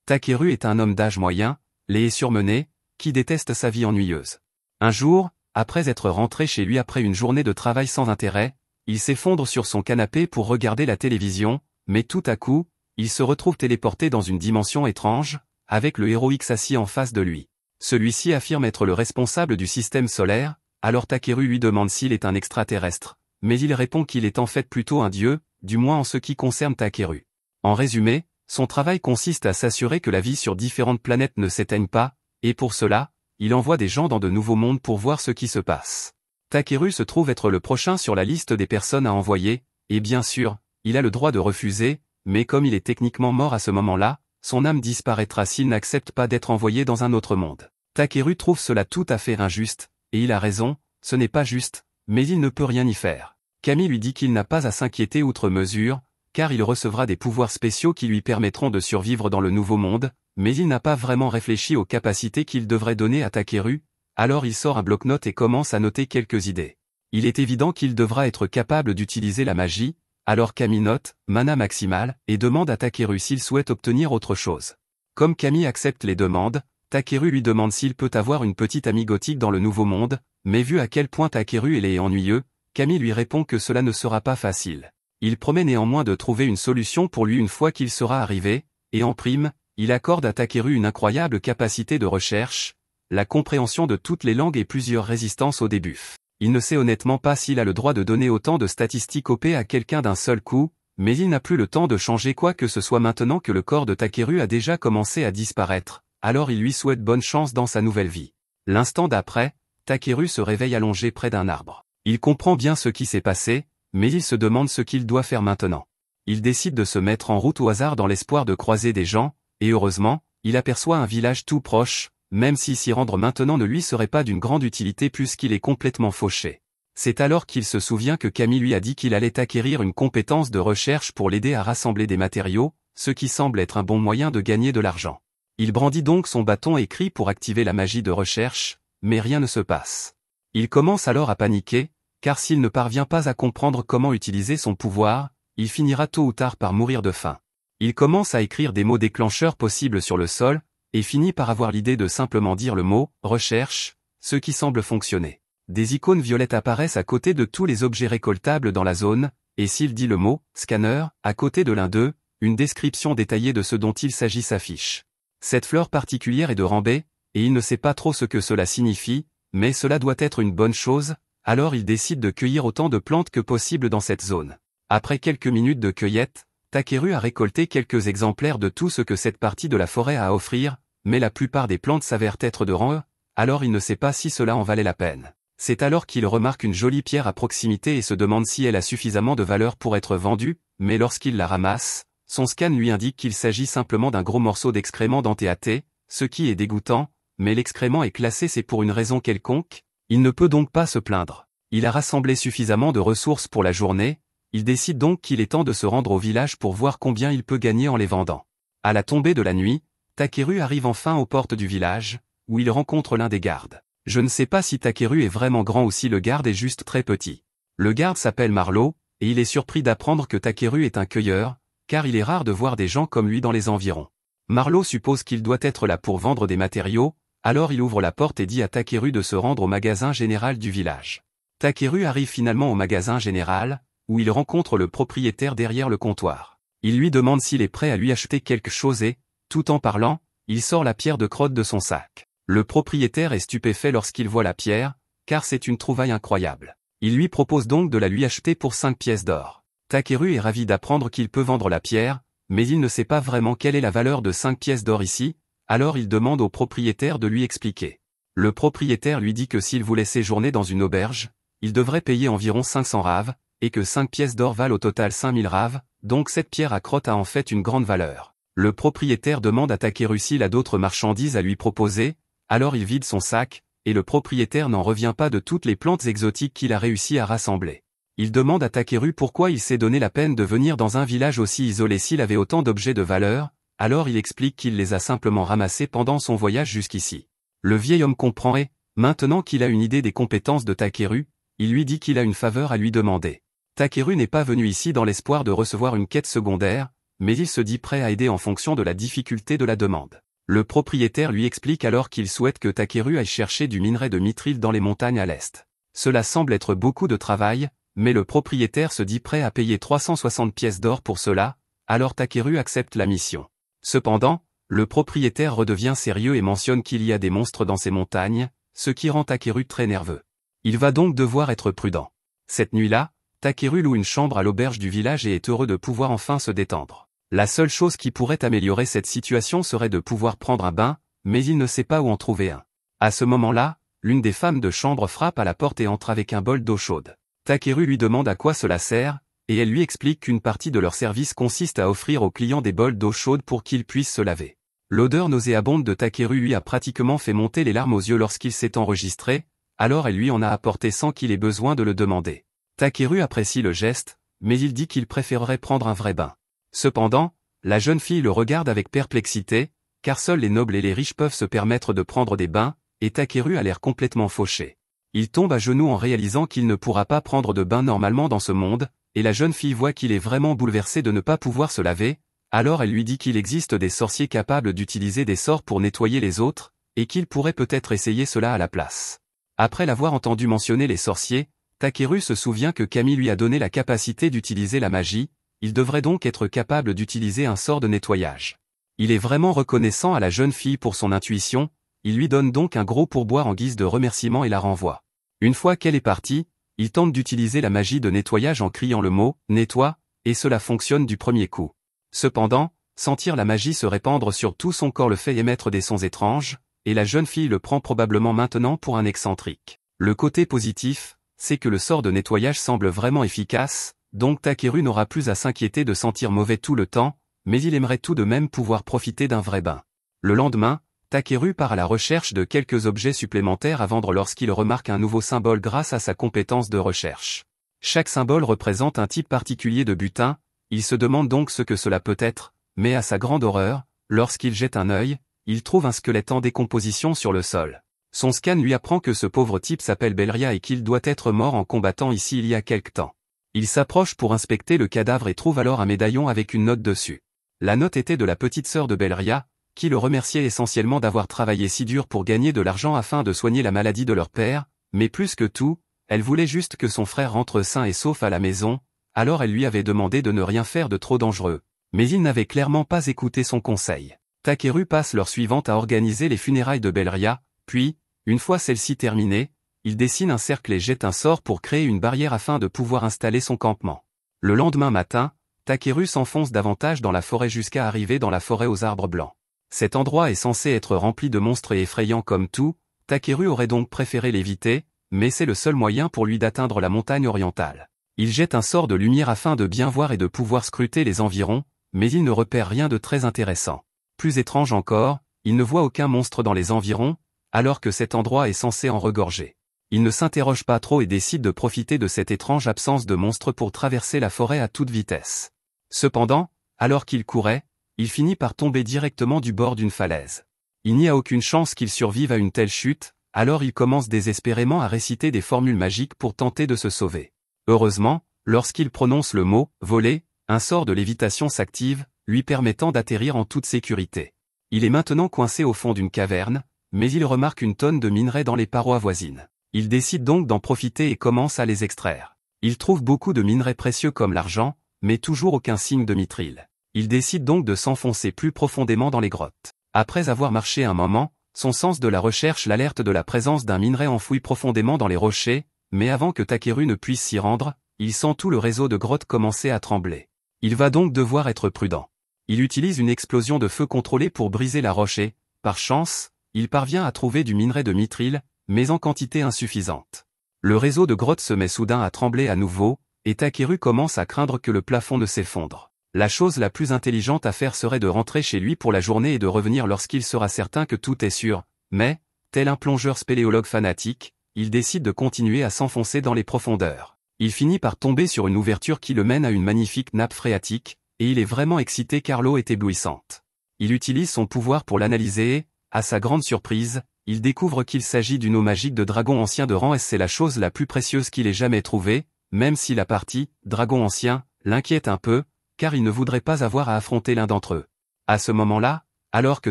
Takeru est un homme d'âge moyen, laid et surmené, qui déteste sa vie ennuyeuse. Un jour, après être rentré chez lui après une journée de travail sans intérêt, il s'effondre sur son canapé pour regarder la télévision, mais tout à coup, il se retrouve téléporté dans une dimension étrange, avec le héros X assis en face de lui. Celui-ci affirme être le responsable du système solaire, alors Takeru lui demande s'il est un extraterrestre, mais il répond qu'il est en fait plutôt un dieu, du moins en ce qui concerne Takeru. En résumé, son travail consiste à s'assurer que la vie sur différentes planètes ne s'éteigne pas, et pour cela, il envoie des gens dans de nouveaux mondes pour voir ce qui se passe. Takeru se trouve être le prochain sur la liste des personnes à envoyer, et bien sûr, il a le droit de refuser, mais comme il est techniquement mort à ce moment-là, son âme disparaîtra s'il n'accepte pas d'être envoyé dans un autre monde. Takeru trouve cela tout à fait injuste, et il a raison, ce n'est pas juste, mais il ne peut rien y faire. Kami lui dit qu'il n'a pas à s'inquiéter outre mesure, car il recevra des pouvoirs spéciaux qui lui permettront de survivre dans le nouveau monde, mais il n'a pas vraiment réfléchi aux capacités qu'il devrait donner à Takeru, alors il sort un bloc-notes et commence à noter quelques idées. Il est évident qu'il devra être capable d'utiliser la magie, alors Kami note, mana maximale, et demande à Takeru s'il souhaite obtenir autre chose. Comme Kami accepte les demandes, Takeru lui demande s'il peut avoir une petite amie gothique dans le nouveau monde, mais vu à quel point Takeru est laid et ennuyeux, Kami lui répond que cela ne sera pas facile. Il promet néanmoins de trouver une solution pour lui une fois qu'il sera arrivé, et en prime, il accorde à Takeru une incroyable capacité de recherche, la compréhension de toutes les langues et plusieurs résistances au début. Il ne sait honnêtement pas s'il a le droit de donner autant de statistiques OP à quelqu'un d'un seul coup, mais il n'a plus le temps de changer quoi que ce soit maintenant que le corps de Takeru a déjà commencé à disparaître, alors il lui souhaite bonne chance dans sa nouvelle vie. L'instant d'après, Takeru se réveille allongé près d'un arbre. Il comprend bien ce qui s'est passé, mais il se demande ce qu'il doit faire maintenant. Il décide de se mettre en route au hasard dans l'espoir de croiser des gens, et heureusement, il aperçoit un village tout proche, même si s'y rendre maintenant ne lui serait pas d'une grande utilité puisqu'il est complètement fauché. C'est alors qu'il se souvient que Kami lui a dit qu'il allait acquérir une compétence de recherche pour l'aider à rassembler des matériaux, ce qui semble être un bon moyen de gagner de l'argent. Il brandit donc son bâton et crie pour activer la magie de recherche, mais rien ne se passe. Il commence alors à paniquer, car s'il ne parvient pas à comprendre comment utiliser son pouvoir, il finira tôt ou tard par mourir de faim. Il commence à écrire des mots déclencheurs possibles sur le sol, et finit par avoir l'idée de simplement dire le mot « recherche », ce qui semble fonctionner. Des icônes violettes apparaissent à côté de tous les objets récoltables dans la zone, et s'il dit le mot « scanner » à côté de l'un d'eux, une description détaillée de ce dont il s'agit s'affiche. Cette fleur particulière est de Rambé, et il ne sait pas trop ce que cela signifie, mais cela doit être une bonne chose, alors il décide de cueillir autant de plantes que possible dans cette zone. Après quelques minutes de cueillette, Takeru a récolté quelques exemplaires de tout ce que cette partie de la forêt a à offrir, mais la plupart des plantes s'avèrent être de rang E, alors il ne sait pas si cela en valait la peine. C'est alors qu'il remarque une jolie pierre à proximité et se demande si elle a suffisamment de valeur pour être vendue, mais lorsqu'il la ramasse, son scan lui indique qu'il s'agit simplement d'un gros morceau d'excrément dentéaté, ce qui est dégoûtant, mais l'excrément est classé c'est pour une raison quelconque, il ne peut donc pas se plaindre. Il a rassemblé suffisamment de ressources pour la journée, il décide donc qu'il est temps de se rendre au village pour voir combien il peut gagner en les vendant. À la tombée de la nuit, Takeru arrive enfin aux portes du village, où il rencontre l'un des gardes. Je ne sais pas si Takeru est vraiment grand ou si le garde est juste très petit. Le garde s'appelle Marlowe, et il est surpris d'apprendre que Takeru est un cueilleur, car il est rare de voir des gens comme lui dans les environs. Marlowe suppose qu'il doit être là pour vendre des matériaux, alors il ouvre la porte et dit à Takeru de se rendre au magasin général du village. Takeru arrive finalement au magasin général, où il rencontre le propriétaire derrière le comptoir. Il lui demande s'il est prêt à lui acheter quelque chose et, tout en parlant, il sort la pierre de crotte de son sac. Le propriétaire est stupéfait lorsqu'il voit la pierre, car c'est une trouvaille incroyable. Il lui propose donc de la lui acheter pour 5 pièces d'or. Takeru est ravi d'apprendre qu'il peut vendre la pierre, mais il ne sait pas vraiment quelle est la valeur de 5 pièces d'or ici, alors il demande au propriétaire de lui expliquer. Le propriétaire lui dit que s'il voulait séjourner dans une auberge, il devrait payer environ 500 raves, et que 5 pièces d'or valent au total 5000 raves, donc cette pierre à crotte a en fait une grande valeur. Le propriétaire demande à Takeru s'il a d'autres marchandises à lui proposer, alors il vide son sac, et le propriétaire n'en revient pas de toutes les plantes exotiques qu'il a réussi à rassembler. Il demande à Takeru pourquoi il s'est donné la peine de venir dans un village aussi isolé s'il avait autant d'objets de valeur, alors il explique qu'il les a simplement ramassés pendant son voyage jusqu'ici. Le vieil homme comprend et, maintenant qu'il a une idée des compétences de Takeru, il lui dit qu'il a une faveur à lui demander. Takeru n'est pas venu ici dans l'espoir de recevoir une quête secondaire, mais il se dit prêt à aider en fonction de la difficulté de la demande. Le propriétaire lui explique alors qu'il souhaite que Takeru aille chercher du minerai de mithril dans les montagnes à l'est. Cela semble être beaucoup de travail, mais le propriétaire se dit prêt à payer 360 pièces d'or pour cela, alors Takeru accepte la mission. Cependant, le propriétaire redevient sérieux et mentionne qu'il y a des monstres dans ces montagnes, ce qui rend Takeru très nerveux. Il va donc devoir être prudent. Cette nuit-là, Takeru loue une chambre à l'auberge du village et est heureux de pouvoir enfin se détendre. La seule chose qui pourrait améliorer cette situation serait de pouvoir prendre un bain, mais il ne sait pas où en trouver un. À ce moment-là, l'une des femmes de chambre frappe à la porte et entre avec un bol d'eau chaude. Takeru lui demande à quoi cela sert, et elle lui explique qu'une partie de leur service consiste à offrir aux clients des bols d'eau chaude pour qu'ils puissent se laver. L'odeur nauséabonde de Takeru lui a pratiquement fait monter les larmes aux yeux lorsqu'il s'est enregistré, alors elle lui en a apporté sans qu'il ait besoin de le demander. Takeru apprécie le geste, mais il dit qu'il préférerait prendre un vrai bain. Cependant, la jeune fille le regarde avec perplexité, car seuls les nobles et les riches peuvent se permettre de prendre des bains, et Takeru a l'air complètement fauché. Il tombe à genoux en réalisant qu'il ne pourra pas prendre de bain normalement dans ce monde, et la jeune fille voit qu'il est vraiment bouleversé de ne pas pouvoir se laver, alors elle lui dit qu'il existe des sorciers capables d'utiliser des sorts pour nettoyer les autres, et qu'il pourrait peut-être essayer cela à la place. Après l'avoir entendu mentionner les sorciers, Takeru se souvient que Kami lui a donné la capacité d'utiliser la magie, il devrait donc être capable d'utiliser un sort de nettoyage. Il est vraiment reconnaissant à la jeune fille pour son intuition, il lui donne donc un gros pourboire en guise de remerciement et la renvoie. Une fois qu'elle est partie, il tente d'utiliser la magie de nettoyage en criant le mot « nettoie », et cela fonctionne du premier coup. Cependant, sentir la magie se répandre sur tout son corps le fait émettre des sons étranges, et la jeune fille le prend probablement maintenant pour un excentrique. Le côté positif, c'est que le sort de nettoyage semble vraiment efficace, donc Takeru n'aura plus à s'inquiéter de sentir mauvais tout le temps, mais il aimerait tout de même pouvoir profiter d'un vrai bain. Le lendemain, Takeru part à la recherche de quelques objets supplémentaires à vendre lorsqu'il remarque un nouveau symbole grâce à sa compétence de recherche. Chaque symbole représente un type particulier de butin, il se demande donc ce que cela peut être, mais à sa grande horreur, lorsqu'il jette un œil, il trouve un squelette en décomposition sur le sol. Son scan lui apprend que ce pauvre type s'appelle Belria et qu'il doit être mort en combattant ici il y a quelque temps. Il s'approche pour inspecter le cadavre et trouve alors un médaillon avec une note dessus. La note était de la petite sœur de Belria, qui le remerciait essentiellement d'avoir travaillé si dur pour gagner de l'argent afin de soigner la maladie de leur père, mais plus que tout, elle voulait juste que son frère rentre sain et sauf à la maison, alors elle lui avait demandé de ne rien faire de trop dangereux. Mais il n'avait clairement pas écouté son conseil. Takeru passe l'heure suivante à organiser les funérailles de Belria, puis, une fois celle-ci terminée, il dessine un cercle et jette un sort pour créer une barrière afin de pouvoir installer son campement. Le lendemain matin, Takeru s'enfonce davantage dans la forêt jusqu'à arriver dans la forêt aux arbres blancs. Cet endroit est censé être rempli de monstres et effrayant comme tout, Takeru aurait donc préféré l'éviter, mais c'est le seul moyen pour lui d'atteindre la montagne orientale. Il jette un sort de lumière afin de bien voir et de pouvoir scruter les environs, mais il ne repère rien de très intéressant. Plus étrange encore, il ne voit aucun monstre dans les environs, alors que cet endroit est censé en regorger. Il ne s'interroge pas trop et décide de profiter de cette étrange absence de monstres pour traverser la forêt à toute vitesse. Cependant, alors qu'il courait, il finit par tomber directement du bord d'une falaise. Il n'y a aucune chance qu'il survive à une telle chute, alors il commence désespérément à réciter des formules magiques pour tenter de se sauver. Heureusement, lorsqu'il prononce le mot « voler », un sort de lévitation s'active, lui permettant d'atterrir en toute sécurité. Il est maintenant coincé au fond d'une caverne, mais il remarque une tonne de minerais dans les parois voisines. Il décide donc d'en profiter et commence à les extraire. Il trouve beaucoup de minerais précieux comme l'argent, mais toujours aucun signe de mithril. Il décide donc de s'enfoncer plus profondément dans les grottes. Après avoir marché un moment, son sens de la recherche l'alerte de la présence d'un minerai enfoui profondément dans les rochers, mais avant que Takeru ne puisse s'y rendre, il sent tout le réseau de grottes commencer à trembler. Il va donc devoir être prudent. Il utilise une explosion de feu contrôlée pour briser la roche et, par chance, il parvient à trouver du minerai de mithril, mais en quantité insuffisante. Le réseau de grottes se met soudain à trembler à nouveau, et Takeru commence à craindre que le plafond ne s'effondre. La chose la plus intelligente à faire serait de rentrer chez lui pour la journée et de revenir lorsqu'il sera certain que tout est sûr, mais, tel un plongeur spéléologue fanatique, il décide de continuer à s'enfoncer dans les profondeurs. Il finit par tomber sur une ouverture qui le mène à une magnifique nappe phréatique, et il est vraiment excité car l'eau est éblouissante. Il utilise son pouvoir pour l'analyser et, à sa grande surprise, il découvre qu'il s'agit d'une eau magique de dragon ancien de rang S. C'est la chose la plus précieuse qu'il ait jamais trouvée, même si la partie « dragon ancien » l'inquiète un peu, car il ne voudrait pas avoir à affronter l'un d'entre eux. À ce moment-là, alors que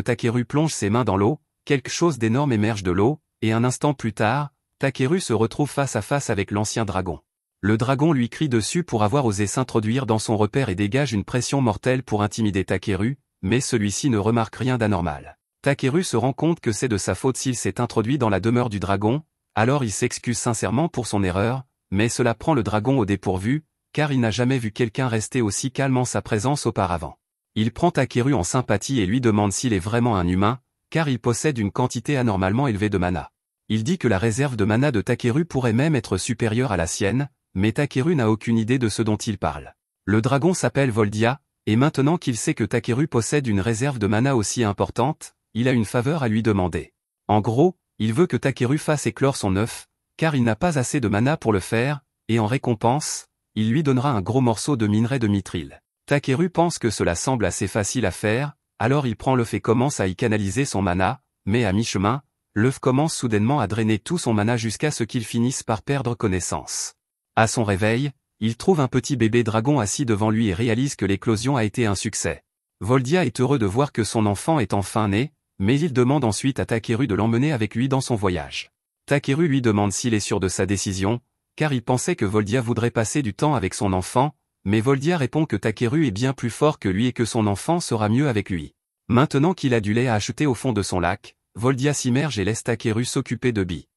Takeru plonge ses mains dans l'eau, quelque chose d'énorme émerge de l'eau, et un instant plus tard, Takeru se retrouve face à face avec l'ancien dragon. Le dragon lui crie dessus pour avoir osé s'introduire dans son repère et dégage une pression mortelle pour intimider Takeru, mais celui-ci ne remarque rien d'anormal. Takeru se rend compte que c'est de sa faute s'il s'est introduit dans la demeure du dragon, alors il s'excuse sincèrement pour son erreur, mais cela prend le dragon au dépourvu, car il n'a jamais vu quelqu'un rester aussi calme en sa présence auparavant. Il prend Takeru en sympathie et lui demande s'il est vraiment un humain, car il possède une quantité anormalement élevée de mana. Il dit que la réserve de mana de Takeru pourrait même être supérieure à la sienne, mais Takeru n'a aucune idée de ce dont il parle. Le dragon s'appelle Voldia, et maintenant qu'il sait que Takeru possède une réserve de mana aussi importante, il a une faveur à lui demander. En gros, il veut que Takeru fasse éclore son œuf, car il n'a pas assez de mana pour le faire, et en récompense, il lui donnera un gros morceau de minerai de mithril. Takeru pense que cela semble assez facile à faire, alors il prend l'œuf et commence à y canaliser son mana, mais à mi-chemin, l'œuf commence soudainement à drainer tout son mana jusqu'à ce qu'il finisse par perdre connaissance. À son réveil, il trouve un petit bébé dragon assis devant lui et réalise que l'éclosion a été un succès. Voldia est heureux de voir que son enfant est enfin né, mais il demande ensuite à Takeru de l'emmener avec lui dans son voyage. Takeru lui demande s'il est sûr de sa décision, car il pensait que Voldia voudrait passer du temps avec son enfant, mais Voldia répond que Takeru est bien plus fort que lui et que son enfant sera mieux avec lui. Maintenant qu'il a du lait à acheter au fond de son lac, Voldia s'immerge et laisse Takeru s'occuper de Bi.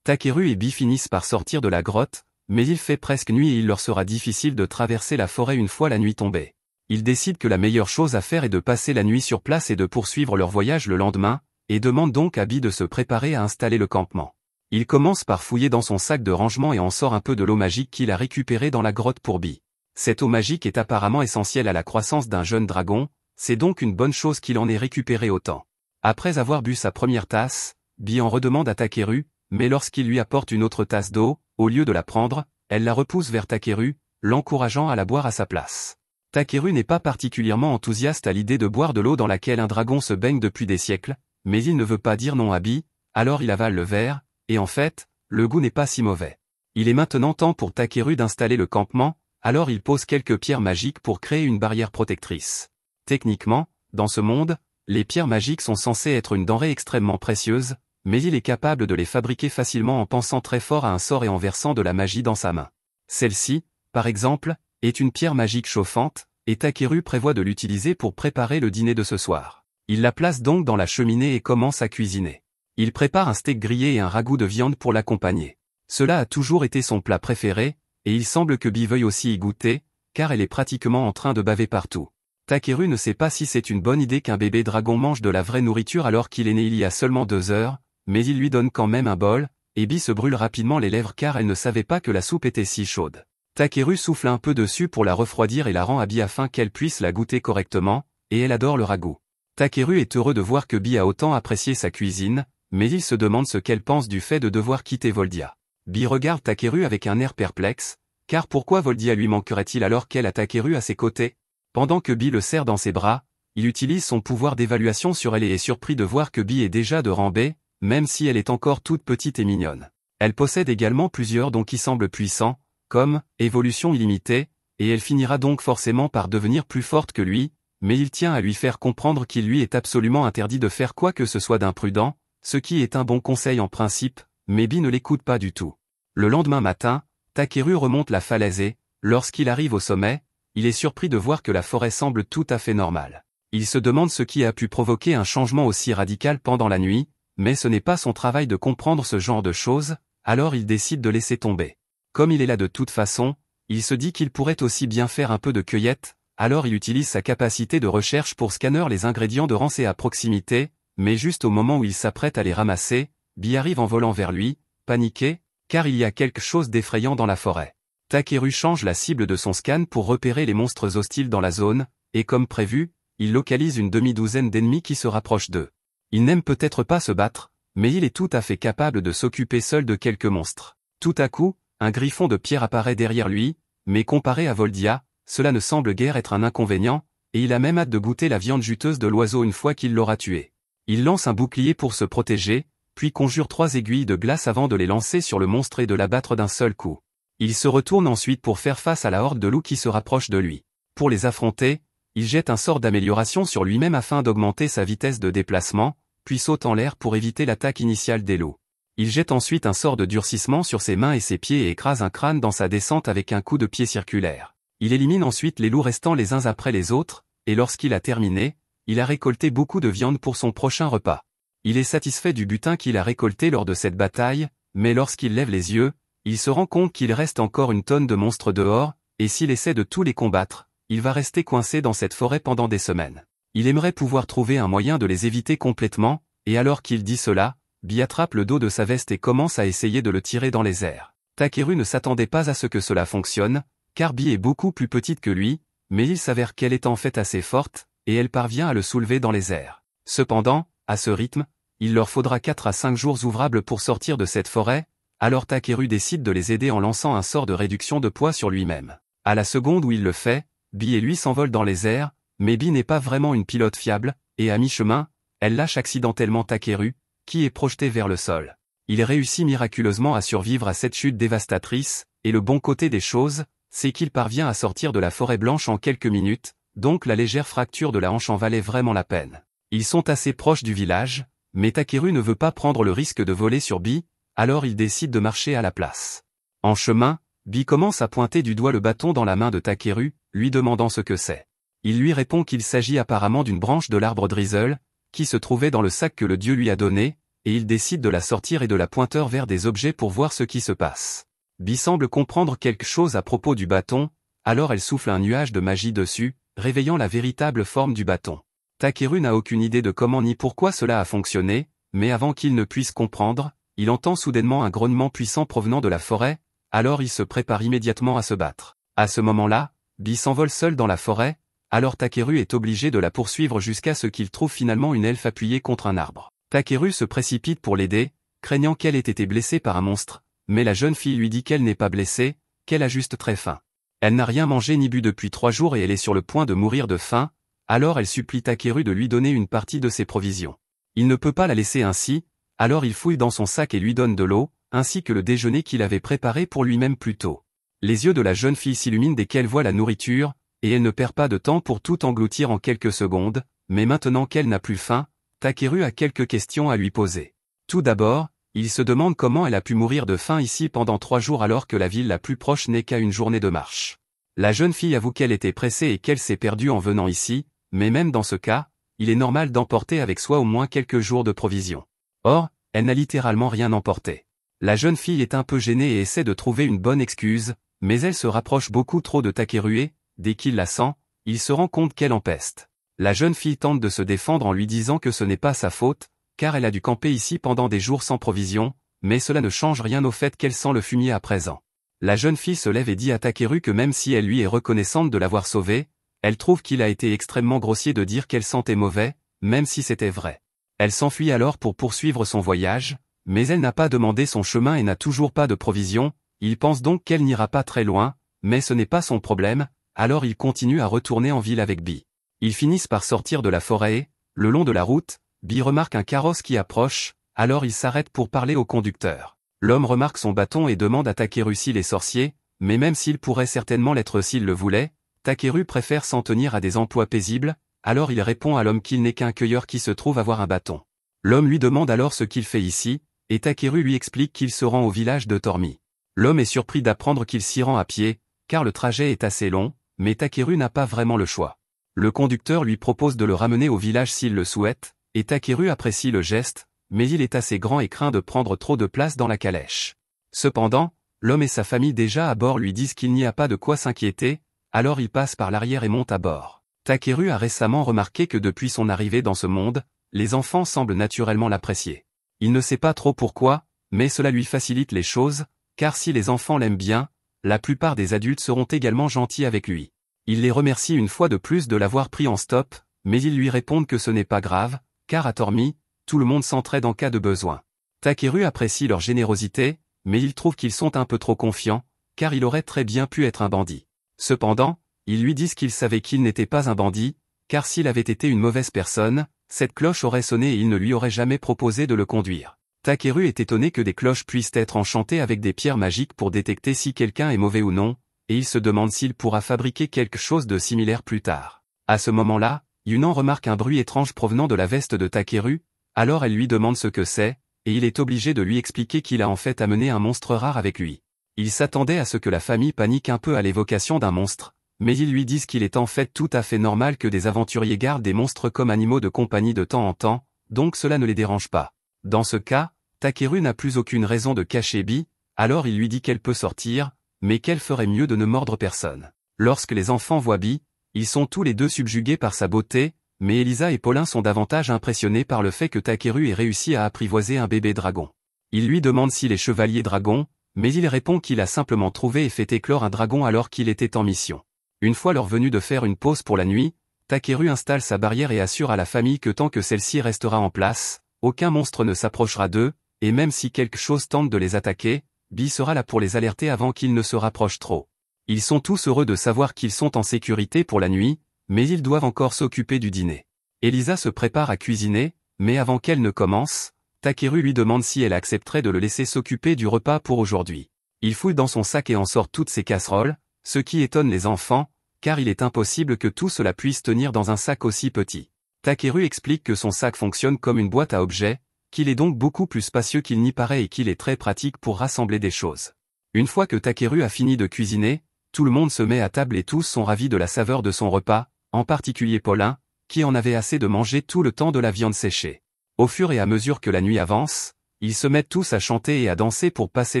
Takeru et Bi finissent par sortir de la grotte, mais il fait presque nuit et il leur sera difficile de traverser la forêt une fois la nuit tombée. Ils décident que la meilleure chose à faire est de passer la nuit sur place et de poursuivre leur voyage le lendemain, et demandent donc à Bi de se préparer à installer le campement. Il commence par fouiller dans son sac de rangement et en sort un peu de l'eau magique qu'il a récupérée dans la grotte pour Bi. Cette eau magique est apparemment essentielle à la croissance d'un jeune dragon, c'est donc une bonne chose qu'il en ait récupéré autant. Après avoir bu sa première tasse, Bi en redemande à Takeru, mais lorsqu'il lui apporte une autre tasse d'eau, au lieu de la prendre, elle la repousse vers Takeru, l'encourageant à la boire à sa place. Takeru n'est pas particulièrement enthousiaste à l'idée de boire de l'eau dans laquelle un dragon se baigne depuis des siècles, mais il ne veut pas dire non à Bi, alors il avale le verre, et en fait, le goût n'est pas si mauvais. Il est maintenant temps pour Takeru d'installer le campement, alors il pose quelques pierres magiques pour créer une barrière protectrice. Techniquement, dans ce monde, les pierres magiques sont censées être une denrée extrêmement précieuse, mais il est capable de les fabriquer facilement en pensant très fort à un sort et en versant de la magie dans sa main. Celle-ci, par exemple, est une pierre magique chauffante, et Takeru prévoit de l'utiliser pour préparer le dîner de ce soir. Il la place donc dans la cheminée et commence à cuisiner. Il prépare un steak grillé et un ragoût de viande pour l'accompagner. Cela a toujours été son plat préféré, et il semble que Bi veuille aussi y goûter, car elle est pratiquement en train de baver partout. Takeru ne sait pas si c'est une bonne idée qu'un bébé dragon mange de la vraie nourriture alors qu'il est né il y a seulement 2 heures, mais il lui donne quand même un bol, et Bi se brûle rapidement les lèvres car elle ne savait pas que la soupe était si chaude. Takeru souffle un peu dessus pour la refroidir et la rend à Bi afin qu'elle puisse la goûter correctement, et elle adore le ragoût. Takeru est heureux de voir que Bi a autant apprécié sa cuisine, mais il se demande ce qu'elle pense du fait de devoir quitter Voldia. Bi regarde Takeru avec un air perplexe, car pourquoi Voldia lui manquerait-il alors qu'elle a Takeru à ses côtés? Pendant que Bi le serre dans ses bras, il utilise son pouvoir d'évaluation sur elle et est surpris de voir que Bi est déjà de rang B, même si elle est encore toute petite et mignonne. Elle possède également plusieurs dons qui semblent puissants, comme évolution illimitée, et elle finira donc forcément par devenir plus forte que lui, mais il tient à lui faire comprendre qu'il lui est absolument interdit de faire quoi que ce soit d'imprudent, ce qui est un bon conseil en principe, mais Bi ne l'écoute pas du tout. Le lendemain matin, Takeru remonte la falaise et, lorsqu'il arrive au sommet, il est surpris de voir que la forêt semble tout à fait normale. Il se demande ce qui a pu provoquer un changement aussi radical pendant la nuit, mais ce n'est pas son travail de comprendre ce genre de choses, alors il décide de laisser tomber. Comme il est là de toute façon, il se dit qu'il pourrait aussi bien faire un peu de cueillette, alors il utilise sa capacité de recherche pour scanner les ingrédients de rancée à proximité, mais juste au moment où il s'apprête à les ramasser, Bi arrive en volant vers lui, paniqué, car il y a quelque chose d'effrayant dans la forêt. Takeru change la cible de son scan pour repérer les monstres hostiles dans la zone, et comme prévu, il localise une demi-douzaine d'ennemis qui se rapprochent d'eux. Il n'aime peut-être pas se battre, mais il est tout à fait capable de s'occuper seul de quelques monstres. Tout à coup, un griffon de pierre apparaît derrière lui, mais comparé à Voldia, cela ne semble guère être un inconvénient, et il a même hâte de goûter la viande juteuse de l'oiseau une fois qu'il l'aura tué. Il lance un bouclier pour se protéger, puis conjure 3 aiguilles de glace avant de les lancer sur le monstre et de l'abattre d'un seul coup. Il se retourne ensuite pour faire face à la horde de loups qui se rapproche de lui. Pour les affronter, il jette un sort d'amélioration sur lui-même afin d'augmenter sa vitesse de déplacement, puis saute en l'air pour éviter l'attaque initiale des loups. Il jette ensuite un sort de durcissement sur ses mains et ses pieds et écrase un crâne dans sa descente avec un coup de pied circulaire. Il élimine ensuite les loups restants les uns après les autres, et lorsqu'il a terminé, il a récolté beaucoup de viande pour son prochain repas. Il est satisfait du butin qu'il a récolté lors de cette bataille, mais lorsqu'il lève les yeux, il se rend compte qu'il reste encore une tonne de monstres dehors, et s'il essaie de tous les combattre, il va rester coincé dans cette forêt pendant des semaines. Il aimerait pouvoir trouver un moyen de les éviter complètement, et alors qu'il dit cela, Bee attrape le dos de sa veste et commence à essayer de le tirer dans les airs. Takeru ne s'attendait pas à ce que cela fonctionne, car Bee est beaucoup plus petite que lui, mais il s'avère qu'elle est en fait assez forte, et elle parvient à le soulever dans les airs. Cependant, à ce rythme, il leur faudra 4 à 5 jours ouvrables pour sortir de cette forêt, alors Takeru décide de les aider en lançant un sort de réduction de poids sur lui-même. À la seconde où il le fait, Bee et lui s'envolent dans les airs, mais Bee n'est pas vraiment une pilote fiable, et à mi-chemin, elle lâche accidentellement Takeru, qui est projeté vers le sol. Il réussit miraculeusement à survivre à cette chute dévastatrice, et le bon côté des choses, c'est qu'il parvient à sortir de la forêt blanche en quelques minutes, donc la légère fracture de la hanche en valait vraiment la peine. Ils sont assez proches du village, mais Takeru ne veut pas prendre le risque de voler sur Bee, alors il décide de marcher à la place. En chemin, Bee commence à pointer du doigt le bâton dans la main de Takeru, lui demandant ce que c'est. Il lui répond qu'il s'agit apparemment d'une branche de l'arbre Drizzle, qui se trouvait dans le sac que le dieu lui a donné, et il décide de la sortir et de la pointer vers des objets pour voir ce qui se passe. Bee semble comprendre quelque chose à propos du bâton, alors elle souffle un nuage de magie dessus, réveillant la véritable forme du bâton. Takeru n'a aucune idée de comment ni pourquoi cela a fonctionné, mais avant qu'il ne puisse comprendre, il entend soudainement un grognement puissant provenant de la forêt, alors il se prépare immédiatement à se battre. À ce moment-là, Bee s'envole seul dans la forêt, alors Takeru est obligé de la poursuivre jusqu'à ce qu'il trouve finalement une elfe appuyée contre un arbre. Takeru se précipite pour l'aider, craignant qu'elle ait été blessée par un monstre, mais la jeune fille lui dit qu'elle n'est pas blessée, qu'elle a juste très faim. Elle n'a rien mangé ni bu depuis 3 jours et elle est sur le point de mourir de faim, alors elle supplie Takeru de lui donner une partie de ses provisions. Il ne peut pas la laisser ainsi, alors il fouille dans son sac et lui donne de l'eau, ainsi que le déjeuner qu'il avait préparé pour lui-même plus tôt. Les yeux de la jeune fille s'illuminent dès qu'elle voit la nourriture, et elle ne perd pas de temps pour tout engloutir en quelques secondes, mais maintenant qu'elle n'a plus faim, Takeru a quelques questions à lui poser. Tout d'abord, il se demande comment elle a pu mourir de faim ici pendant 3 jours alors que la ville la plus proche n'est qu'à une journée de marche. La jeune fille avoue qu'elle était pressée et qu'elle s'est perdue en venant ici, mais même dans ce cas, il est normal d'emporter avec soi au moins quelques jours de provisions. Or, elle n'a littéralement rien emporté. La jeune fille est un peu gênée et essaie de trouver une bonne excuse, mais elle se rapproche beaucoup trop de Takeru et, dès qu'il la sent, il se rend compte qu'elle empeste. La jeune fille tente de se défendre en lui disant que ce n'est pas sa faute, car elle a dû camper ici pendant des jours sans provisions, mais cela ne change rien au fait qu'elle sent le fumier à présent. La jeune fille se lève et dit à Takeru que même si elle lui est reconnaissante de l'avoir sauvée, elle trouve qu'il a été extrêmement grossier de dire qu'elle sentait mauvais, même si c'était vrai. Elle s'enfuit alors pour poursuivre son voyage, mais elle n'a pas demandé son chemin et n'a toujours pas de provisions, il pense donc qu'elle n'ira pas très loin, mais ce n'est pas son problème, alors il continue à retourner en ville avec Bee. Ils finissent par sortir de la forêt et, le long de la route, Bee remarque un carrosse qui approche, alors il s'arrête pour parler au conducteur. L'homme remarque son bâton et demande à Takeru s'il est sorcier, mais même s'il pourrait certainement l'être s'il le voulait, Takeru préfère s'en tenir à des emplois paisibles, alors il répond à l'homme qu'il n'est qu'un cueilleur qui se trouve avoir un bâton. L'homme lui demande alors ce qu'il fait ici, et Takeru lui explique qu'il se rend au village de Tormi. L'homme est surpris d'apprendre qu'il s'y rend à pied, car le trajet est assez long, mais Takeru n'a pas vraiment le choix. Le conducteur lui propose de le ramener au village s'il le souhaite, et Takeru apprécie le geste, mais il est assez grand et craint de prendre trop de place dans la calèche. Cependant, l'homme et sa famille déjà à bord lui disent qu'il n'y a pas de quoi s'inquiéter, alors il passe par l'arrière et monte à bord. Takeru a récemment remarqué que depuis son arrivée dans ce monde, les enfants semblent naturellement l'apprécier. Il ne sait pas trop pourquoi, mais cela lui facilite les choses, car si les enfants l'aiment bien, la plupart des adultes seront également gentils avec lui. Il les remercie une fois de plus de l'avoir pris en stop, mais ils lui répondent que ce n'est pas grave, car à Tormi, tout le monde s'entraide en cas de besoin. Takeru apprécie leur générosité, mais il trouve qu'ils sont un peu trop confiants, car il aurait très bien pu être un bandit. Cependant, ils lui disent qu'ils savaient qu'il n'était pas un bandit, car s'il avait été une mauvaise personne, cette cloche aurait sonné et il ne lui aurait jamais proposé de le conduire. Takeru est étonné que des cloches puissent être enchantées avec des pierres magiques pour détecter si quelqu'un est mauvais ou non, et il se demande s'il pourra fabriquer quelque chose de similaire plus tard. À ce moment-là, Yunnan remarque un bruit étrange provenant de la veste de Takeru, alors elle lui demande ce que c'est, et il est obligé de lui expliquer qu'il a en fait amené un monstre rare avec lui. Il s'attendait à ce que la famille panique un peu à l'évocation d'un monstre, mais ils lui disent qu'il est en fait tout à fait normal que des aventuriers gardent des monstres comme animaux de compagnie de temps en temps, donc cela ne les dérange pas. Dans ce cas, Takeru n'a plus aucune raison de cacher Bi, alors il lui dit qu'elle peut sortir, mais qu'elle ferait mieux de ne mordre personne. Lorsque les enfants voient Bi, ils sont tous les deux subjugués par sa beauté, mais Elisa et Paulin sont davantage impressionnés par le fait que Takeru ait réussi à apprivoiser un bébé dragon. Il lui demande s'il est chevalier dragon, mais il répond qu'il a simplement trouvé et fait éclore un dragon alors qu'il était en mission. Une fois leur venue de faire une pause pour la nuit, Takeru installe sa barrière et assure à la famille que tant que celle-ci restera en place, aucun monstre ne s'approchera d'eux, et même si quelque chose tente de les attaquer, Bi sera là pour les alerter avant qu'ils ne se rapprochent trop. Ils sont tous heureux de savoir qu'ils sont en sécurité pour la nuit, mais ils doivent encore s'occuper du dîner. Elisa se prépare à cuisiner, mais avant qu'elle ne commence, Takeru lui demande si elle accepterait de le laisser s'occuper du repas pour aujourd'hui. Il fouille dans son sac et en sort toutes ses casseroles, ce qui étonne les enfants, car il est impossible que tout cela puisse tenir dans un sac aussi petit. Takeru explique que son sac fonctionne comme une boîte à objets, qu'il est donc beaucoup plus spacieux qu'il n'y paraît et qu'il est très pratique pour rassembler des choses. Une fois que Takeru a fini de cuisiner, tout le monde se met à table et tous sont ravis de la saveur de son repas, en particulier Paulin, qui en avait assez de manger tout le temps de la viande séchée. Au fur et à mesure que la nuit avance, ils se mettent tous à chanter et à danser pour passer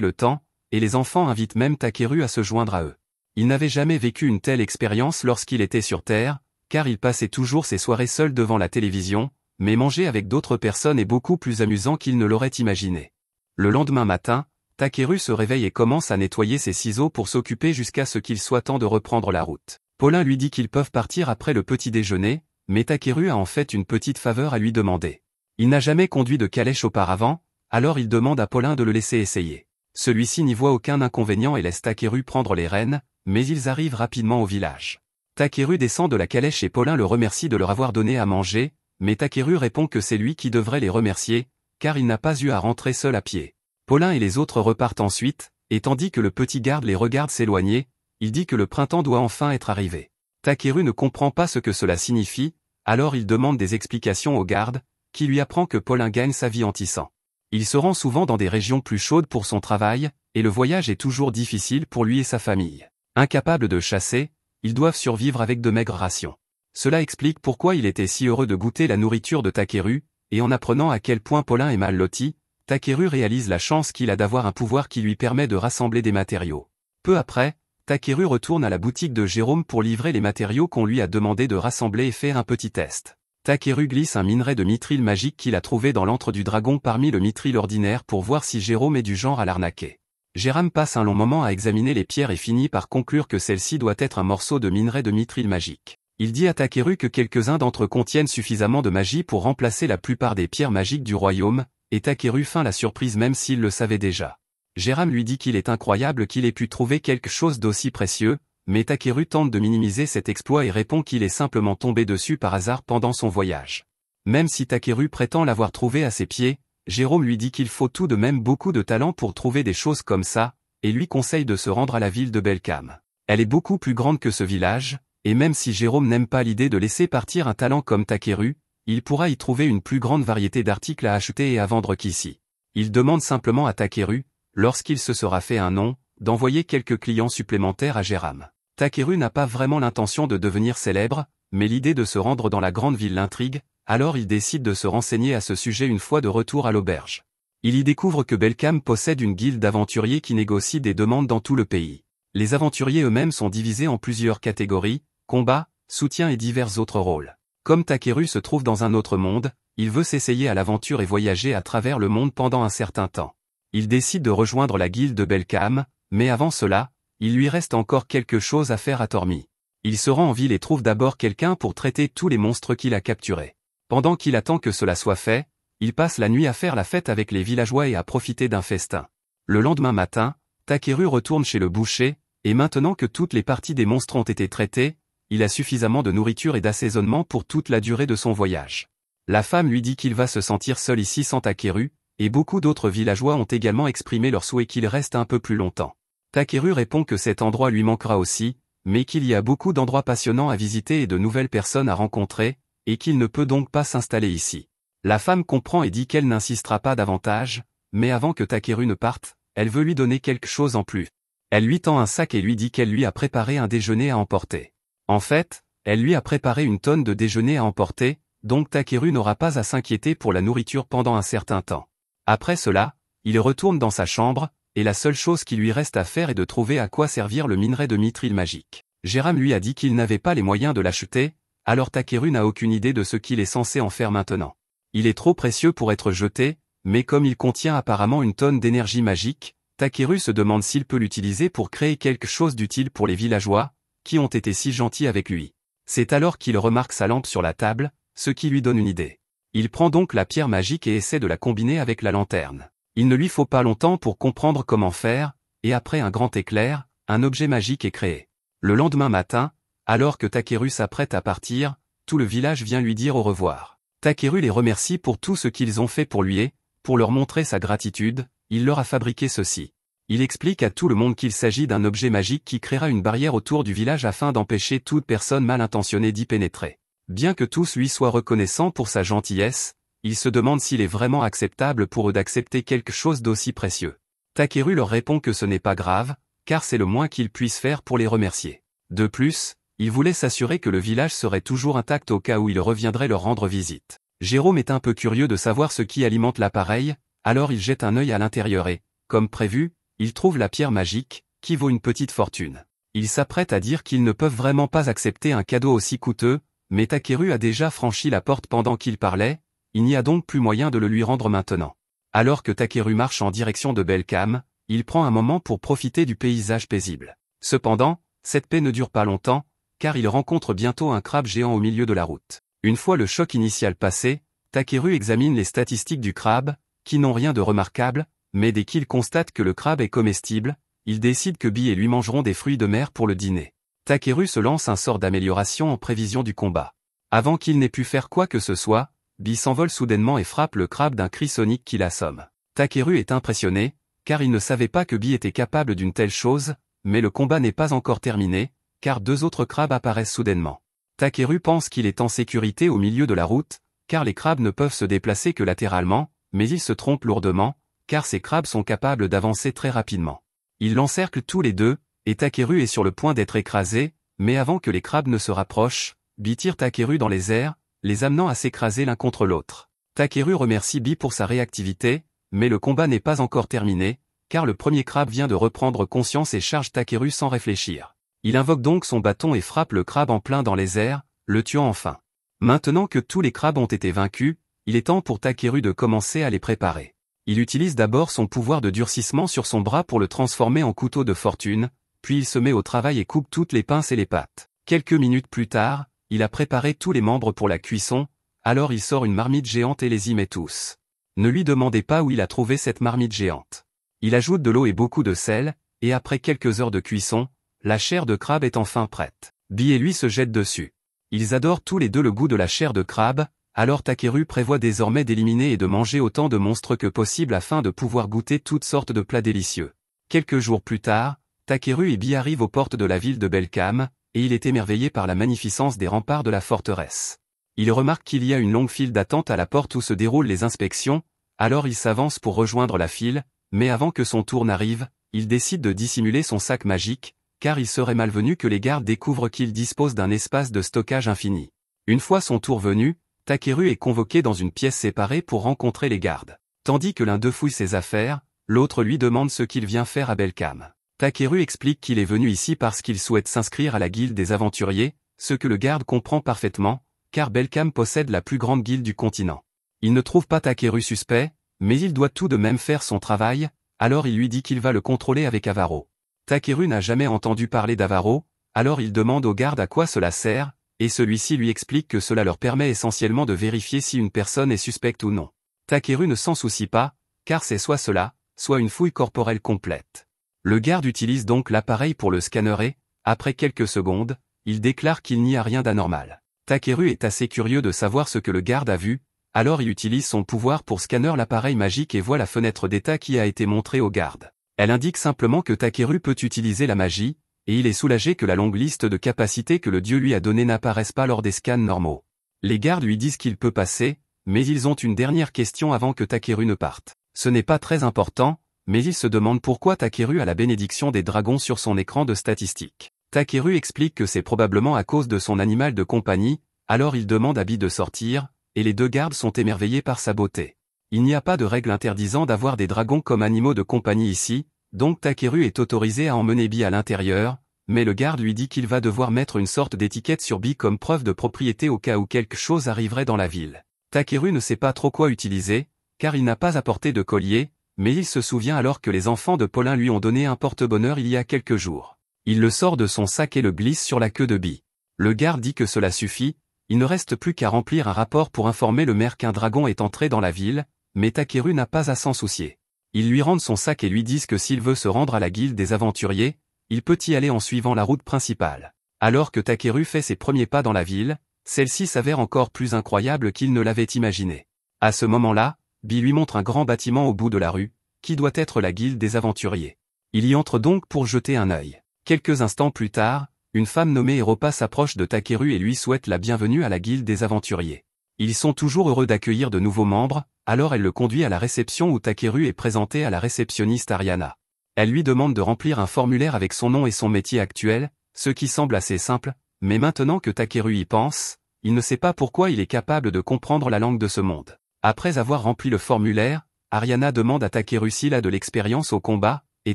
le temps, et les enfants invitent même Takeru à se joindre à eux. Il n'avait jamais vécu une telle expérience lorsqu'il était sur Terre, car il passait toujours ses soirées seul devant la télévision, mais manger avec d'autres personnes est beaucoup plus amusant qu'il ne l'aurait imaginé. Le lendemain matin, Takeru se réveille et commence à nettoyer ses ciseaux pour s'occuper jusqu'à ce qu'il soit temps de reprendre la route. Paulin lui dit qu'ils peuvent partir après le petit déjeuner, mais Takeru a en fait une petite faveur à lui demander. Il n'a jamais conduit de calèche auparavant, alors il demande à Paulin de le laisser essayer. Celui-ci n'y voit aucun inconvénient et laisse Takeru prendre les rênes, mais ils arrivent rapidement au village. Takeru descend de la calèche et Paulin le remercie de leur avoir donné à manger, mais Takeru répond que c'est lui qui devrait les remercier, car il n'a pas eu à rentrer seul à pied. Paulin et les autres repartent ensuite, et tandis que le petit garde les regarde s'éloigner, il dit que le printemps doit enfin être arrivé. Takeru ne comprend pas ce que cela signifie, alors il demande des explications au garde, qui lui apprend que Paulin gagne sa vie en tissant. Il se rend souvent dans des régions plus chaudes pour son travail, et le voyage est toujours difficile pour lui et sa famille. Incapables de chasser, ils doivent survivre avec de maigres rations. Cela explique pourquoi il était si heureux de goûter la nourriture de Takeru, et en apprenant à quel point Paulin est mal loti, Takeru réalise la chance qu'il a d'avoir un pouvoir qui lui permet de rassembler des matériaux. Peu après, Takeru retourne à la boutique de Jérôme pour livrer les matériaux qu'on lui a demandé de rassembler et faire un petit test. Takeru glisse un minerai de mithril magique qu'il a trouvé dans l'antre du dragon parmi le mithril ordinaire pour voir si Jérôme est du genre à l'arnaquer. Jérôme passe un long moment à examiner les pierres et finit par conclure que celle-ci doit être un morceau de minerai de mithril magique. Il dit à Takeru que quelques-uns d'entre eux contiennent suffisamment de magie pour remplacer la plupart des pierres magiques du royaume, et Takeru feint la surprise même s'il le savait déjà. Jérôme lui dit qu'il est incroyable qu'il ait pu trouver quelque chose d'aussi précieux, mais Takeru tente de minimiser cet exploit et répond qu'il est simplement tombé dessus par hasard pendant son voyage. Même si Takeru prétend l'avoir trouvé à ses pieds, Jérôme lui dit qu'il faut tout de même beaucoup de talent pour trouver des choses comme ça, et lui conseille de se rendre à la ville de Belcam. Elle est beaucoup plus grande que ce village, et même si Jérôme n'aime pas l'idée de laisser partir un talent comme Takeru, il pourra y trouver une plus grande variété d'articles à acheter et à vendre qu'ici. Il demande simplement à Takeru, lorsqu'il se sera fait un nom, d'envoyer quelques clients supplémentaires à Jérôme. Takeru n'a pas vraiment l'intention de devenir célèbre, mais l'idée de se rendre dans la grande ville l'intrigue, alors il décide de se renseigner à ce sujet une fois de retour à l'auberge. Il y découvre que Belcam possède une guilde d'aventuriers qui négocie des demandes dans tout le pays. Les aventuriers eux-mêmes sont divisés en plusieurs catégories, combat, soutien et divers autres rôles. Comme Takeru se trouve dans un autre monde, il veut s'essayer à l'aventure et voyager à travers le monde pendant un certain temps. Il décide de rejoindre la guilde de Belcam, mais avant cela, il lui reste encore quelque chose à faire à Tormy. Il se rend en ville et trouve d'abord quelqu'un pour traiter tous les monstres qu'il a capturés. Pendant qu'il attend que cela soit fait, il passe la nuit à faire la fête avec les villageois et à profiter d'un festin. Le lendemain matin, Takeru retourne chez le boucher, et maintenant que toutes les parties des monstres ont été traitées, il a suffisamment de nourriture et d'assaisonnement pour toute la durée de son voyage. La femme lui dit qu'il va se sentir seul ici sans Takeru, et beaucoup d'autres villageois ont également exprimé leur souhait qu'il reste un peu plus longtemps. Takeru répond que cet endroit lui manquera aussi, mais qu'il y a beaucoup d'endroits passionnants à visiter et de nouvelles personnes à rencontrer, et qu'il ne peut donc pas s'installer ici. La femme comprend et dit qu'elle n'insistera pas davantage, mais avant que Takeru ne parte, elle veut lui donner quelque chose en plus. Elle lui tend un sac et lui dit qu'elle lui a préparé un déjeuner à emporter. En fait, elle lui a préparé une tonne de déjeuner à emporter, donc Takeru n'aura pas à s'inquiéter pour la nourriture pendant un certain temps. Après cela, il retourne dans sa chambre, et la seule chose qui lui reste à faire est de trouver à quoi servir le minerai de mithril magique. Jérôme lui a dit qu'il n'avait pas les moyens de l'acheter, alors Takeru n'a aucune idée de ce qu'il est censé en faire maintenant. Il est trop précieux pour être jeté, mais comme il contient apparemment une tonne d'énergie magique, Takeru se demande s'il peut l'utiliser pour créer quelque chose d'utile pour les villageois, qui ont été si gentils avec lui. C'est alors qu'il remarque sa lampe sur la table, ce qui lui donne une idée. Il prend donc la pierre magique et essaie de la combiner avec la lanterne. Il ne lui faut pas longtemps pour comprendre comment faire, et après un grand éclair, un objet magique est créé. Le lendemain matin, alors que Takeru s'apprête à partir, tout le village vient lui dire au revoir. Takeru les remercie pour tout ce qu'ils ont fait pour lui et, pour leur montrer sa gratitude, il leur a fabriqué ceci. Il explique à tout le monde qu'il s'agit d'un objet magique qui créera une barrière autour du village afin d'empêcher toute personne mal intentionnée d'y pénétrer. Bien que tous lui soient reconnaissants pour sa gentillesse, il se demande s'il est vraiment acceptable pour eux d'accepter quelque chose d'aussi précieux. Takeru leur répond que ce n'est pas grave, car c'est le moins qu'ils puissent faire pour les remercier. De plus, il voulait s'assurer que le village serait toujours intact au cas où il reviendrait leur rendre visite. Jérôme est un peu curieux de savoir ce qui alimente l'appareil, alors il jette un œil à l'intérieur et, comme prévu, il trouve la pierre magique, qui vaut une petite fortune. Il s'apprête à dire qu'ils ne peuvent vraiment pas accepter un cadeau aussi coûteux, mais Takeru a déjà franchi la porte pendant qu'il parlait, il n'y a donc plus moyen de le lui rendre maintenant. Alors que Takeru marche en direction de Belcam, il prend un moment pour profiter du paysage paisible. Cependant, cette paix ne dure pas longtemps, car il rencontre bientôt un crabe géant au milieu de la route. Une fois le choc initial passé, Takeru examine les statistiques du crabe, qui n'ont rien de remarquable, mais dès qu'il constate que le crabe est comestible, il décide que Bee et lui mangeront des fruits de mer pour le dîner. Takeru se lance un sort d'amélioration en prévision du combat. Avant qu'il n'ait pu faire quoi que ce soit, Bee s'envole soudainement et frappe le crabe d'un cri sonique qui l'assomme. Takeru est impressionné, car il ne savait pas que Bee était capable d'une telle chose, mais le combat n'est pas encore terminé, car deux autres crabes apparaissent soudainement. Takeru pense qu'il est en sécurité au milieu de la route, car les crabes ne peuvent se déplacer que latéralement, mais il se trompe lourdement, car ces crabes sont capables d'avancer très rapidement. Ils l'encerclent tous les deux, et Takeru est sur le point d'être écrasé, mais avant que les crabes ne se rapprochent, Bee tire Takeru dans les airs, les amenant à s'écraser l'un contre l'autre. Takeru remercie Bee pour sa réactivité, mais le combat n'est pas encore terminé, car le premier crabe vient de reprendre conscience et charge Takeru sans réfléchir. Il invoque donc son bâton et frappe le crabe en plein dans les airs, le tuant enfin. Maintenant que tous les crabes ont été vaincus, il est temps pour Takeru de commencer à les préparer. Il utilise d'abord son pouvoir de durcissement sur son bras pour le transformer en couteau de fortune, puis il se met au travail et coupe toutes les pinces et les pattes. Quelques minutes plus tard, il a préparé tous les membres pour la cuisson, alors il sort une marmite géante et les y met tous. Ne lui demandez pas où il a trouvé cette marmite géante. Il ajoute de l'eau et beaucoup de sel, et après quelques heures de cuisson, la chair de crabe est enfin prête. Bee et lui se jettent dessus. Ils adorent tous les deux le goût de la chair de crabe, alors Takeru prévoit désormais d'éliminer et de manger autant de monstres que possible afin de pouvoir goûter toutes sortes de plats délicieux. Quelques jours plus tard, Takeru et Bee arrivent aux portes de la ville de Belcam, et il est émerveillé par la magnificence des remparts de la forteresse. Il remarque qu'il y a une longue file d'attente à la porte où se déroulent les inspections, alors il s'avance pour rejoindre la file, mais avant que son tour n'arrive, il décide de dissimuler son sac magique, car il serait malvenu que les gardes découvrent qu'il dispose d'un espace de stockage infini. Une fois son tour venu, Takeru est convoqué dans une pièce séparée pour rencontrer les gardes. Tandis que l'un d'eux fouille ses affaires, l'autre lui demande ce qu'il vient faire à Belcam. Takeru explique qu'il est venu ici parce qu'il souhaite s'inscrire à la guilde des aventuriers, ce que le garde comprend parfaitement, car Belcam possède la plus grande guilde du continent. Il ne trouve pas Takeru suspect, mais il doit tout de même faire son travail, alors il lui dit qu'il va le contrôler avec Avaro. Takeru n'a jamais entendu parler d'Avaro, alors il demande au garde à quoi cela sert, et celui-ci lui explique que cela leur permet essentiellement de vérifier si une personne est suspecte ou non. Takeru ne s'en soucie pas, car c'est soit cela, soit une fouille corporelle complète. Le garde utilise donc l'appareil pour le scanner et, après quelques secondes, il déclare qu'il n'y a rien d'anormal. Takeru est assez curieux de savoir ce que le garde a vu, alors il utilise son pouvoir pour scanner l'appareil magique et voit la fenêtre d'état qui a été montrée au garde. Elle indique simplement que Takeru peut utiliser la magie, et il est soulagé que la longue liste de capacités que le dieu lui a donnée n'apparaisse pas lors des scans normaux. Les gardes lui disent qu'il peut passer, mais ils ont une dernière question avant que Takeru ne parte. Ce n'est pas très important, mais ils se demandent pourquoi Takeru a la bénédiction des dragons sur son écran de statistiques. Takeru explique que c'est probablement à cause de son animal de compagnie, alors il demande à Bi de sortir, et les deux gardes sont émerveillés par sa beauté. Il n'y a pas de règle interdisant d'avoir des dragons comme animaux de compagnie ici, donc Takeru est autorisé à emmener Bi à l'intérieur, mais le garde lui dit qu'il va devoir mettre une sorte d'étiquette sur Bi comme preuve de propriété au cas où quelque chose arriverait dans la ville. Takeru ne sait pas trop quoi utiliser, car il n'a pas apporté de collier, mais il se souvient alors que les enfants de Paulin lui ont donné un porte-bonheur il y a quelques jours. Il le sort de son sac et le glisse sur la queue de Bi. Le garde dit que cela suffit, il ne reste plus qu'à remplir un rapport pour informer le maire qu'un dragon est entré dans la ville, mais Takeru n'a pas à s'en soucier. Ils lui rendent son sac et lui disent que s'il veut se rendre à la guilde des aventuriers, il peut y aller en suivant la route principale. Alors que Takeru fait ses premiers pas dans la ville, celle-ci s'avère encore plus incroyable qu'il ne l'avait imaginé. À ce moment-là, Bi lui montre un grand bâtiment au bout de la rue, qui doit être la guilde des aventuriers. Il y entre donc pour jeter un œil. Quelques instants plus tard, une femme nommée Europa s'approche de Takeru et lui souhaite la bienvenue à la guilde des aventuriers. Ils sont toujours heureux d'accueillir de nouveaux membres, alors elle le conduit à la réception où Takeru est présenté à la réceptionniste Ariana. Elle lui demande de remplir un formulaire avec son nom et son métier actuel, ce qui semble assez simple, mais maintenant que Takeru y pense, il ne sait pas pourquoi il est capable de comprendre la langue de ce monde. Après avoir rempli le formulaire, Ariana demande à Takeru s'il a de l'expérience au combat, et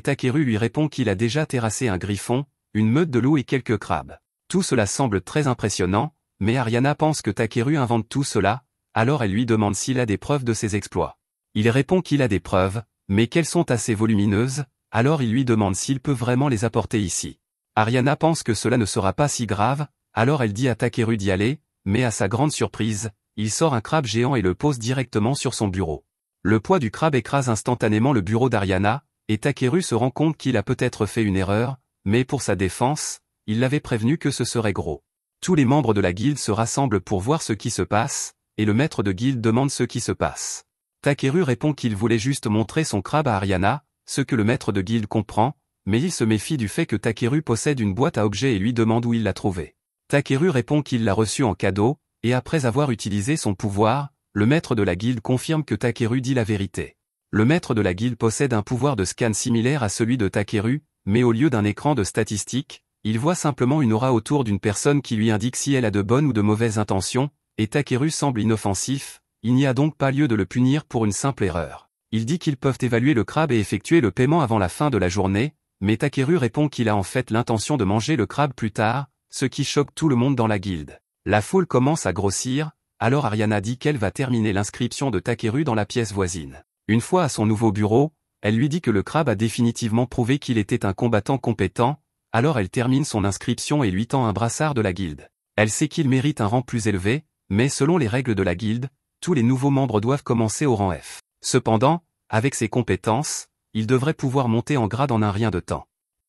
Takeru lui répond qu'il a déjà terrassé un griffon, une meute de loups et quelques crabes. Tout cela semble très impressionnant, mais Ariana pense que Takeru invente tout cela, alors elle lui demande s'il a des preuves de ses exploits. Il répond qu'il a des preuves, mais qu'elles sont assez volumineuses, alors il lui demande s'il peut vraiment les apporter ici. Ariana pense que cela ne sera pas si grave, alors elle dit à Takeru d'y aller, mais à sa grande surprise, il sort un crabe géant et le pose directement sur son bureau. Le poids du crabe écrase instantanément le bureau d'Ariana, et Takeru se rend compte qu'il a peut-être fait une erreur, mais pour sa défense, il l'avait prévenu que ce serait gros. Tous les membres de la guilde se rassemblent pour voir ce qui se passe, et le maître de guilde demande ce qui se passe. Takeru répond qu'il voulait juste montrer son crabe à Ariana, ce que le maître de guilde comprend, mais il se méfie du fait que Takeru possède une boîte à objets et lui demande où il l'a trouvée. Takeru répond qu'il l'a reçue en cadeau, et après avoir utilisé son pouvoir, le maître de la guilde confirme que Takeru dit la vérité. Le maître de la guilde possède un pouvoir de scan similaire à celui de Takeru, mais au lieu d'un écran de statistiques, il voit simplement une aura autour d'une personne qui lui indique si elle a de bonnes ou de mauvaises intentions, et Takeru semble inoffensif, il n'y a donc pas lieu de le punir pour une simple erreur. Il dit qu'ils peuvent évaluer le crabe et effectuer le paiement avant la fin de la journée, mais Takeru répond qu'il a en fait l'intention de manger le crabe plus tard, ce qui choque tout le monde dans la guilde. La foule commence à grossir, alors Ariana dit qu'elle va terminer l'inscription de Takeru dans la pièce voisine. Une fois à son nouveau bureau, elle lui dit que le crabe a définitivement prouvé qu'il était un combattant compétent, alors elle termine son inscription et lui tend un brassard de la guilde. Elle sait qu'il mérite un rang plus élevé, mais selon les règles de la guilde, tous les nouveaux membres doivent commencer au rang F. Cependant, avec ses compétences, il devrait pouvoir monter en grade en un rien de temps.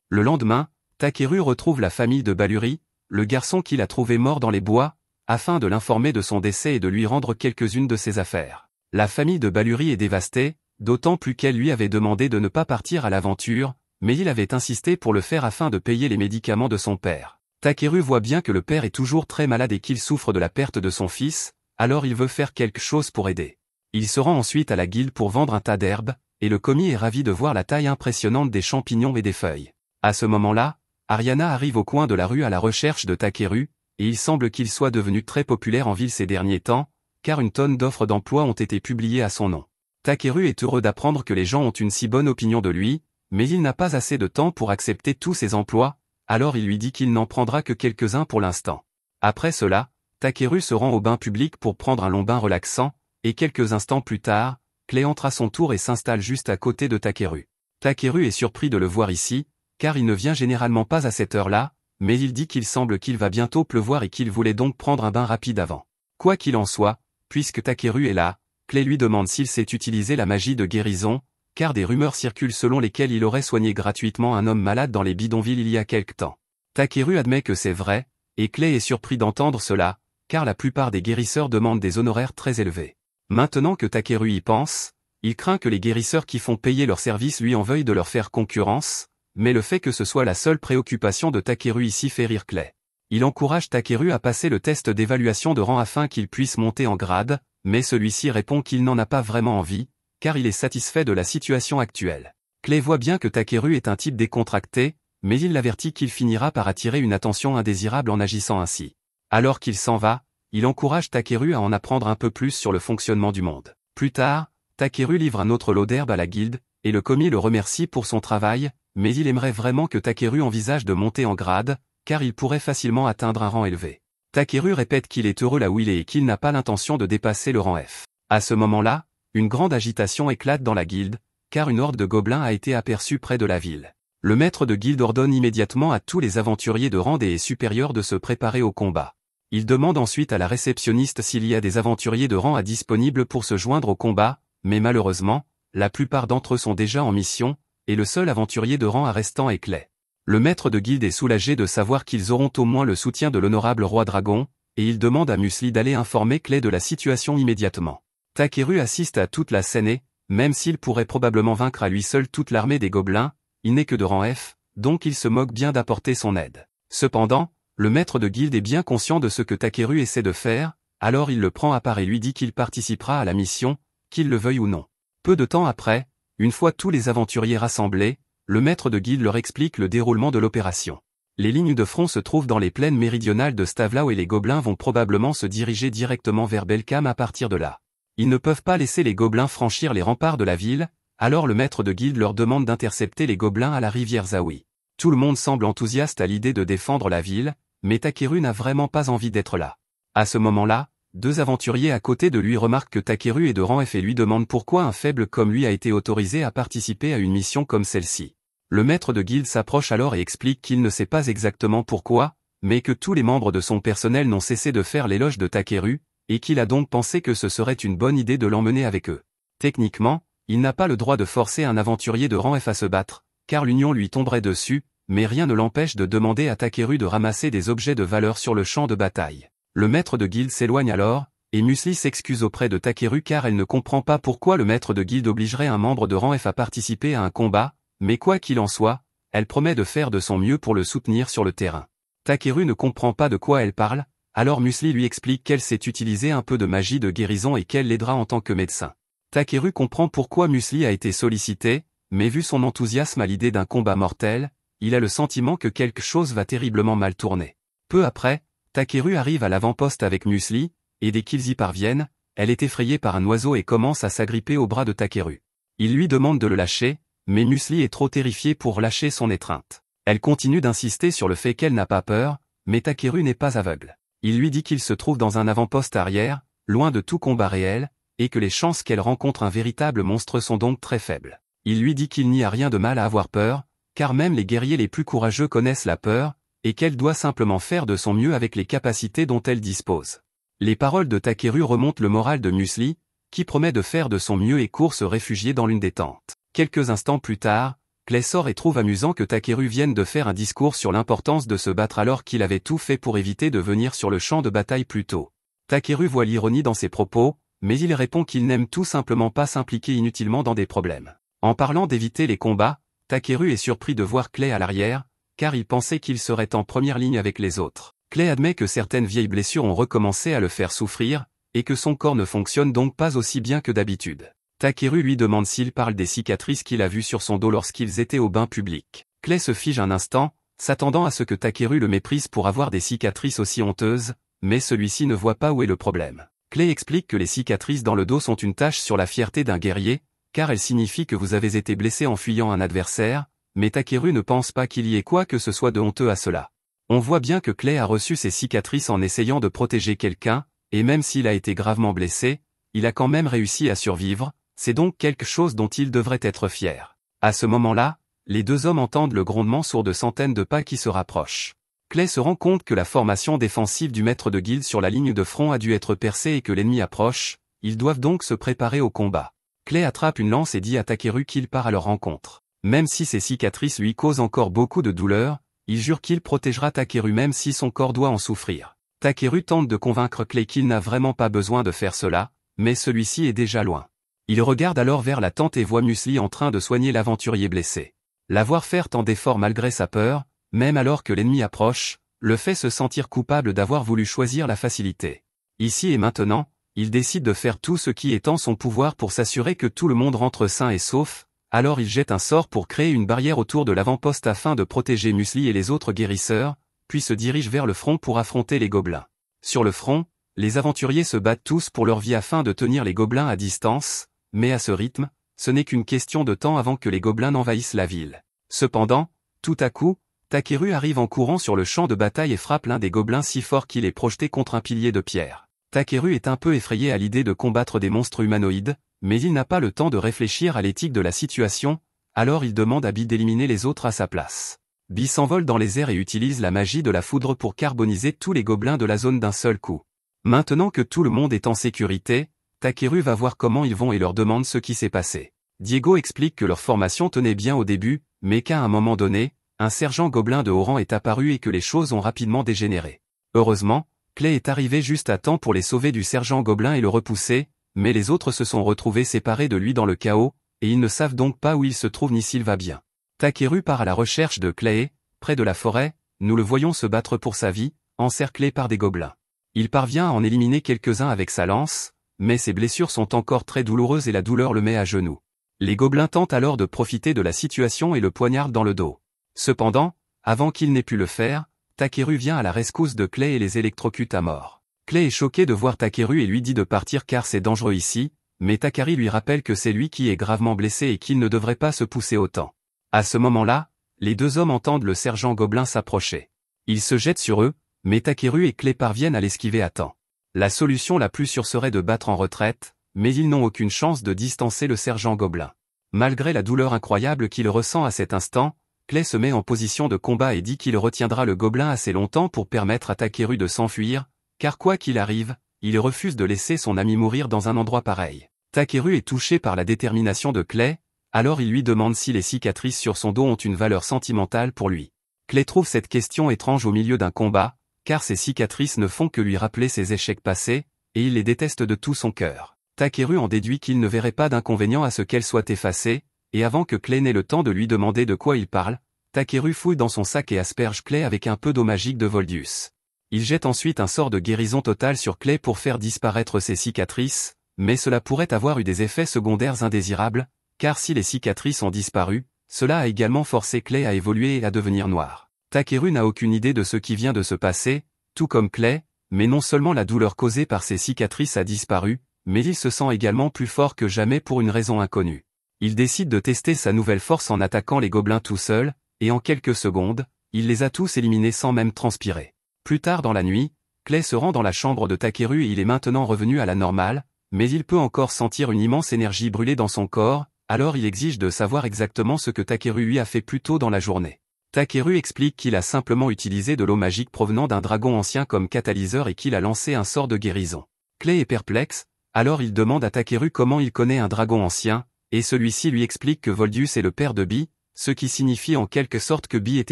Le lendemain, Takeru retrouve la famille de Balluri, le garçon qu'il a trouvé mort dans les bois, afin de l'informer de son décès et de lui rendre quelques-unes de ses affaires. La famille de Balluri est dévastée, d'autant plus qu'elle lui avait demandé de ne pas partir à l'aventure, mais il avait insisté pour le faire afin de payer les médicaments de son père. Takeru voit bien que le père est toujours très malade et qu'il souffre de la perte de son fils, alors il veut faire quelque chose pour aider. Il se rend ensuite à la guilde pour vendre un tas d'herbes, et le commis est ravi de voir la taille impressionnante des champignons et des feuilles. À ce moment-là, Ariana arrive au coin de la rue à la recherche de Takeru, et il semble qu'il soit devenu très populaire en ville ces derniers temps, car une tonne d'offres d'emploi ont été publiées à son nom. Takeru est heureux d'apprendre que les gens ont une si bonne opinion de lui, mais il n'a pas assez de temps pour accepter tous ces emplois, alors il lui dit qu'il n'en prendra que quelques-uns pour l'instant. Après cela, Takeru se rend au bain public pour prendre un long bain relaxant, et quelques instants plus tard, Clay entre à son tour et s'installe juste à côté de Takeru. Takeru est surpris de le voir ici, car il ne vient généralement pas à cette heure-là, mais il dit qu'il semble qu'il va bientôt pleuvoir et qu'il voulait donc prendre un bain rapide avant. Quoi qu'il en soit, puisque Takeru est là, Clay lui demande s'il sait utiliser la magie de guérison, car des rumeurs circulent selon lesquelles il aurait soigné gratuitement un homme malade dans les bidonvilles il y a quelque temps. Takeru admet que c'est vrai, et Clay est surpris d'entendre cela, car la plupart des guérisseurs demandent des honoraires très élevés. Maintenant que Takeru y pense, Il craint que les guérisseurs qui font payer leurs services lui en veuillent de leur faire concurrence, mais le fait que ce soit la seule préoccupation de Takeru ici fait rire Clay. Il encourage Takeru à passer le test d'évaluation de rang afin qu'il puisse monter en grade, mais celui-ci répond qu'il n'en a pas vraiment envie, car il est satisfait de la situation actuelle. Clay voit bien que Takeru est un type décontracté, mais il l'avertit qu'il finira par attirer une attention indésirable en agissant ainsi. Alors qu'il s'en va, il encourage Takeru à en apprendre un peu plus sur le fonctionnement du monde. Plus tard, Takeru livre un autre lot d'herbe à la guilde, et le commis le remercie pour son travail, mais il aimerait vraiment que Takeru envisage de monter en grade, car il pourrait facilement atteindre un rang élevé. Takeru répète qu'il est heureux là où il est et qu'il n'a pas l'intention de dépasser le rang F. À ce moment-là, une grande agitation éclate dans la guilde, car une horde de gobelins a été aperçue près de la ville. Le maître de guilde ordonne immédiatement à tous les aventuriers de rang D et supérieur de se préparer au combat. Il demande ensuite à la réceptionniste s'il y a des aventuriers de rang A disponibles pour se joindre au combat, mais malheureusement, la plupart d'entre eux sont déjà en mission, et le seul aventurier de rang A restant est Clay. Le maître de guilde est soulagé de savoir qu'ils auront au moins le soutien de l'honorable roi dragon, et il demande à Musli d'aller informer Clay de la situation immédiatement. Takeru assiste à toute la scène et, même s'il pourrait probablement vaincre à lui seul toute l'armée des gobelins, il n'est que de rang F, donc il se moque bien d'apporter son aide. Cependant, le maître de guilde est bien conscient de ce que Takeru essaie de faire, alors il le prend à part et lui dit qu'il participera à la mission, qu'il le veuille ou non. Peu de temps après, une fois tous les aventuriers rassemblés, le maître de guilde leur explique le déroulement de l'opération. Les lignes de front se trouvent dans les plaines méridionales de Stavlao et les gobelins vont probablement se diriger directement vers Belkam à partir de là. Ils ne peuvent pas laisser les gobelins franchir les remparts de la ville, alors le maître de guilde leur demande d'intercepter les gobelins à la rivière Zawi. Tout le monde semble enthousiaste à l'idée de défendre la ville, mais Takeru n'a vraiment pas envie d'être là. À ce moment-là, deux aventuriers à côté de lui remarquent que Takeru est de rang F et lui demandent pourquoi un faible comme lui a été autorisé à participer à une mission comme celle-ci. Le maître de guilde s'approche alors et explique qu'il ne sait pas exactement pourquoi, mais que tous les membres de son personnel n'ont cessé de faire l'éloge de Takeru, et qu'il a donc pensé que ce serait une bonne idée de l'emmener avec eux. Techniquement, il n'a pas le droit de forcer un aventurier de rang F à se battre, car l'union lui tomberait dessus, mais rien ne l'empêche de demander à Takeru de ramasser des objets de valeur sur le champ de bataille. Le maître de guilde s'éloigne alors, et Musli s'excuse auprès de Takeru car elle ne comprend pas pourquoi le maître de guilde obligerait un membre de rang F à participer à un combat, mais quoi qu'il en soit, elle promet de faire de son mieux pour le soutenir sur le terrain. Takeru ne comprend pas de quoi elle parle, alors Musli lui explique qu'elle sait utiliser un peu de magie de guérison et qu'elle l'aidera en tant que médecin. Takeru comprend pourquoi Musli a été sollicité, mais vu son enthousiasme à l'idée d'un combat mortel, il a le sentiment que quelque chose va terriblement mal tourner. Peu après, Takeru arrive à l'avant-poste avec Musli, et dès qu'ils y parviennent, elle est effrayée par un oiseau et commence à s'agripper au bras de Takeru. Il lui demande de le lâcher, mais Musli est trop terrifiée pour lâcher son étreinte. Elle continue d'insister sur le fait qu'elle n'a pas peur, mais Takeru n'est pas aveugle. Il lui dit qu'il se trouve dans un avant-poste arrière, loin de tout combat réel, et que les chances qu'elle rencontre un véritable monstre sont donc très faibles. Il lui dit qu'il n'y a rien de mal à avoir peur, car même les guerriers les plus courageux connaissent la peur, et qu'elle doit simplement faire de son mieux avec les capacités dont elle dispose. Les paroles de Takeru remontent le moral de Musli, qui promet de faire de son mieux et court se réfugier dans l'une des tentes. Quelques instants plus tard, Clay sort et trouve amusant que Takeru vienne de faire un discours sur l'importance de se battre alors qu'il avait tout fait pour éviter de venir sur le champ de bataille plus tôt. Takeru voit l'ironie dans ses propos, mais il répond qu'il n'aime tout simplement pas s'impliquer inutilement dans des problèmes. En parlant d'éviter les combats, Takeru est surpris de voir Clay à l'arrière, car il pensait qu'il serait en première ligne avec les autres. Clay admet que certaines vieilles blessures ont recommencé à le faire souffrir, et que son corps ne fonctionne donc pas aussi bien que d'habitude. Takeru lui demande s'il parle des cicatrices qu'il a vues sur son dos lorsqu'ils étaient au bain public. Clay se fige un instant, s'attendant à ce que Takeru le méprise pour avoir des cicatrices aussi honteuses, mais celui-ci ne voit pas où est le problème. Clay explique que les cicatrices dans le dos sont une tache sur la fierté d'un guerrier, car elles signifient que vous avez été blessé en fuyant un adversaire, mais Takeru ne pense pas qu'il y ait quoi que ce soit de honteux à cela. On voit bien que Clay a reçu ses cicatrices en essayant de protéger quelqu'un, et même s'il a été gravement blessé, il a quand même réussi à survivre, c'est donc quelque chose dont il devrait être fier. À ce moment-là, les deux hommes entendent le grondement sourd de centaines de pas qui se rapprochent. Clay se rend compte que la formation défensive du maître de guilde sur la ligne de front a dû être percée et que l'ennemi approche, ils doivent donc se préparer au combat. Clay attrape une lance et dit à Takeru qu'il part à leur rencontre. Même si ses cicatrices lui causent encore beaucoup de douleur, il jure qu'il protégera Takeru même si son corps doit en souffrir. Takeru tente de convaincre Clay qu'il n'a vraiment pas besoin de faire cela, mais celui-ci est déjà loin. Il regarde alors vers la tente et voit Musli en train de soigner l'aventurier blessé. La voir faire tant d'efforts malgré sa peur, même alors que l'ennemi approche, le fait se sentir coupable d'avoir voulu choisir la facilité. Ici et maintenant, il décide de faire tout ce qui est en son pouvoir pour s'assurer que tout le monde rentre sain et sauf, alors il jette un sort pour créer une barrière autour de l'avant-poste afin de protéger Musli et les autres guérisseurs, puis se dirige vers le front pour affronter les gobelins. Sur le front, les aventuriers se battent tous pour leur vie afin de tenir les gobelins à distance, mais à ce rythme, ce n'est qu'une question de temps avant que les gobelins n'envahissent la ville. Cependant, tout à coup, Takeru arrive en courant sur le champ de bataille et frappe l'un des gobelins si fort qu'il est projeté contre un pilier de pierre. Takeru est un peu effrayé à l'idée de combattre des monstres humanoïdes, mais il n'a pas le temps de réfléchir à l'éthique de la situation, alors il demande à Bi d'éliminer les autres à sa place. Bi s'envole dans les airs et utilise la magie de la foudre pour carboniser tous les gobelins de la zone d'un seul coup. Maintenant que tout le monde est en sécurité, Takeru va voir comment ils vont et leur demande ce qui s'est passé. Diego explique que leur formation tenait bien au début, mais qu'à un moment donné, un sergent gobelin de haut rang est apparu et que les choses ont rapidement dégénéré. Heureusement, Clay est arrivé juste à temps pour les sauver du sergent gobelin et le repousser, mais les autres se sont retrouvés séparés de lui dans le chaos, et ils ne savent donc pas où il se trouve ni s'il va bien. Takeru part à la recherche de Clay, près de la forêt, nous le voyons se battre pour sa vie, encerclé par des gobelins. Il parvient à en éliminer quelques-uns avec sa lance, mais ses blessures sont encore très douloureuses et la douleur le met à genoux. Les gobelins tentent alors de profiter de la situation et le poignardent dans le dos. Cependant, avant qu'il n'ait pu le faire, Takeru vient à la rescousse de Clay et les électrocute à mort. Clay est choqué de voir Takeru et lui dit de partir car c'est dangereux ici, mais Takari lui rappelle que c'est lui qui est gravement blessé et qu'il ne devrait pas se pousser autant. À ce moment-là, les deux hommes entendent le sergent gobelin s'approcher. Ils se jettent sur eux, mais Takeru et Clay parviennent à l'esquiver à temps. La solution la plus sûre serait de battre en retraite, mais ils n'ont aucune chance de distancer le sergent gobelin. Malgré la douleur incroyable qu'il ressent à cet instant, Clay se met en position de combat et dit qu'il retiendra le gobelin assez longtemps pour permettre à Takeru de s'enfuir, car quoi qu'il arrive, il refuse de laisser son ami mourir dans un endroit pareil. Takeru est touché par la détermination de Clay, alors il lui demande si les cicatrices sur son dos ont une valeur sentimentale pour lui. Clay trouve cette question étrange au milieu d'un combat, car ces cicatrices ne font que lui rappeler ses échecs passés, et il les déteste de tout son cœur. Takeru en déduit qu'il ne verrait pas d'inconvénient à ce qu'elles soient effacées, et avant que Clay n'ait le temps de lui demander de quoi il parle, Takeru fouille dans son sac et asperge Clay avec un peu d'eau magique de Voldius. Il jette ensuite un sort de guérison totale sur Clay pour faire disparaître ses cicatrices, mais cela pourrait avoir eu des effets secondaires indésirables, car si les cicatrices ont disparu, cela a également forcé Clay à évoluer et à devenir noir. Takeru n'a aucune idée de ce qui vient de se passer, tout comme Clay, mais non seulement la douleur causée par ses cicatrices a disparu, mais il se sent également plus fort que jamais pour une raison inconnue. Il décide de tester sa nouvelle force en attaquant les gobelins tout seul, et en quelques secondes, il les a tous éliminés sans même transpirer. Plus tard dans la nuit, Clay se rend dans la chambre de Takeru et il est maintenant revenu à la normale, mais il peut encore sentir une immense énergie brûler dans son corps, alors il exige de savoir exactement ce que Takeru lui a fait plus tôt dans la journée. Takeru explique qu'il a simplement utilisé de l'eau magique provenant d'un dragon ancien comme catalyseur et qu'il a lancé un sort de guérison. Clay est perplexe, alors il demande à Takeru comment il connaît un dragon ancien, et celui-ci lui explique que Voldius est le père de Bi, ce qui signifie en quelque sorte que Bi est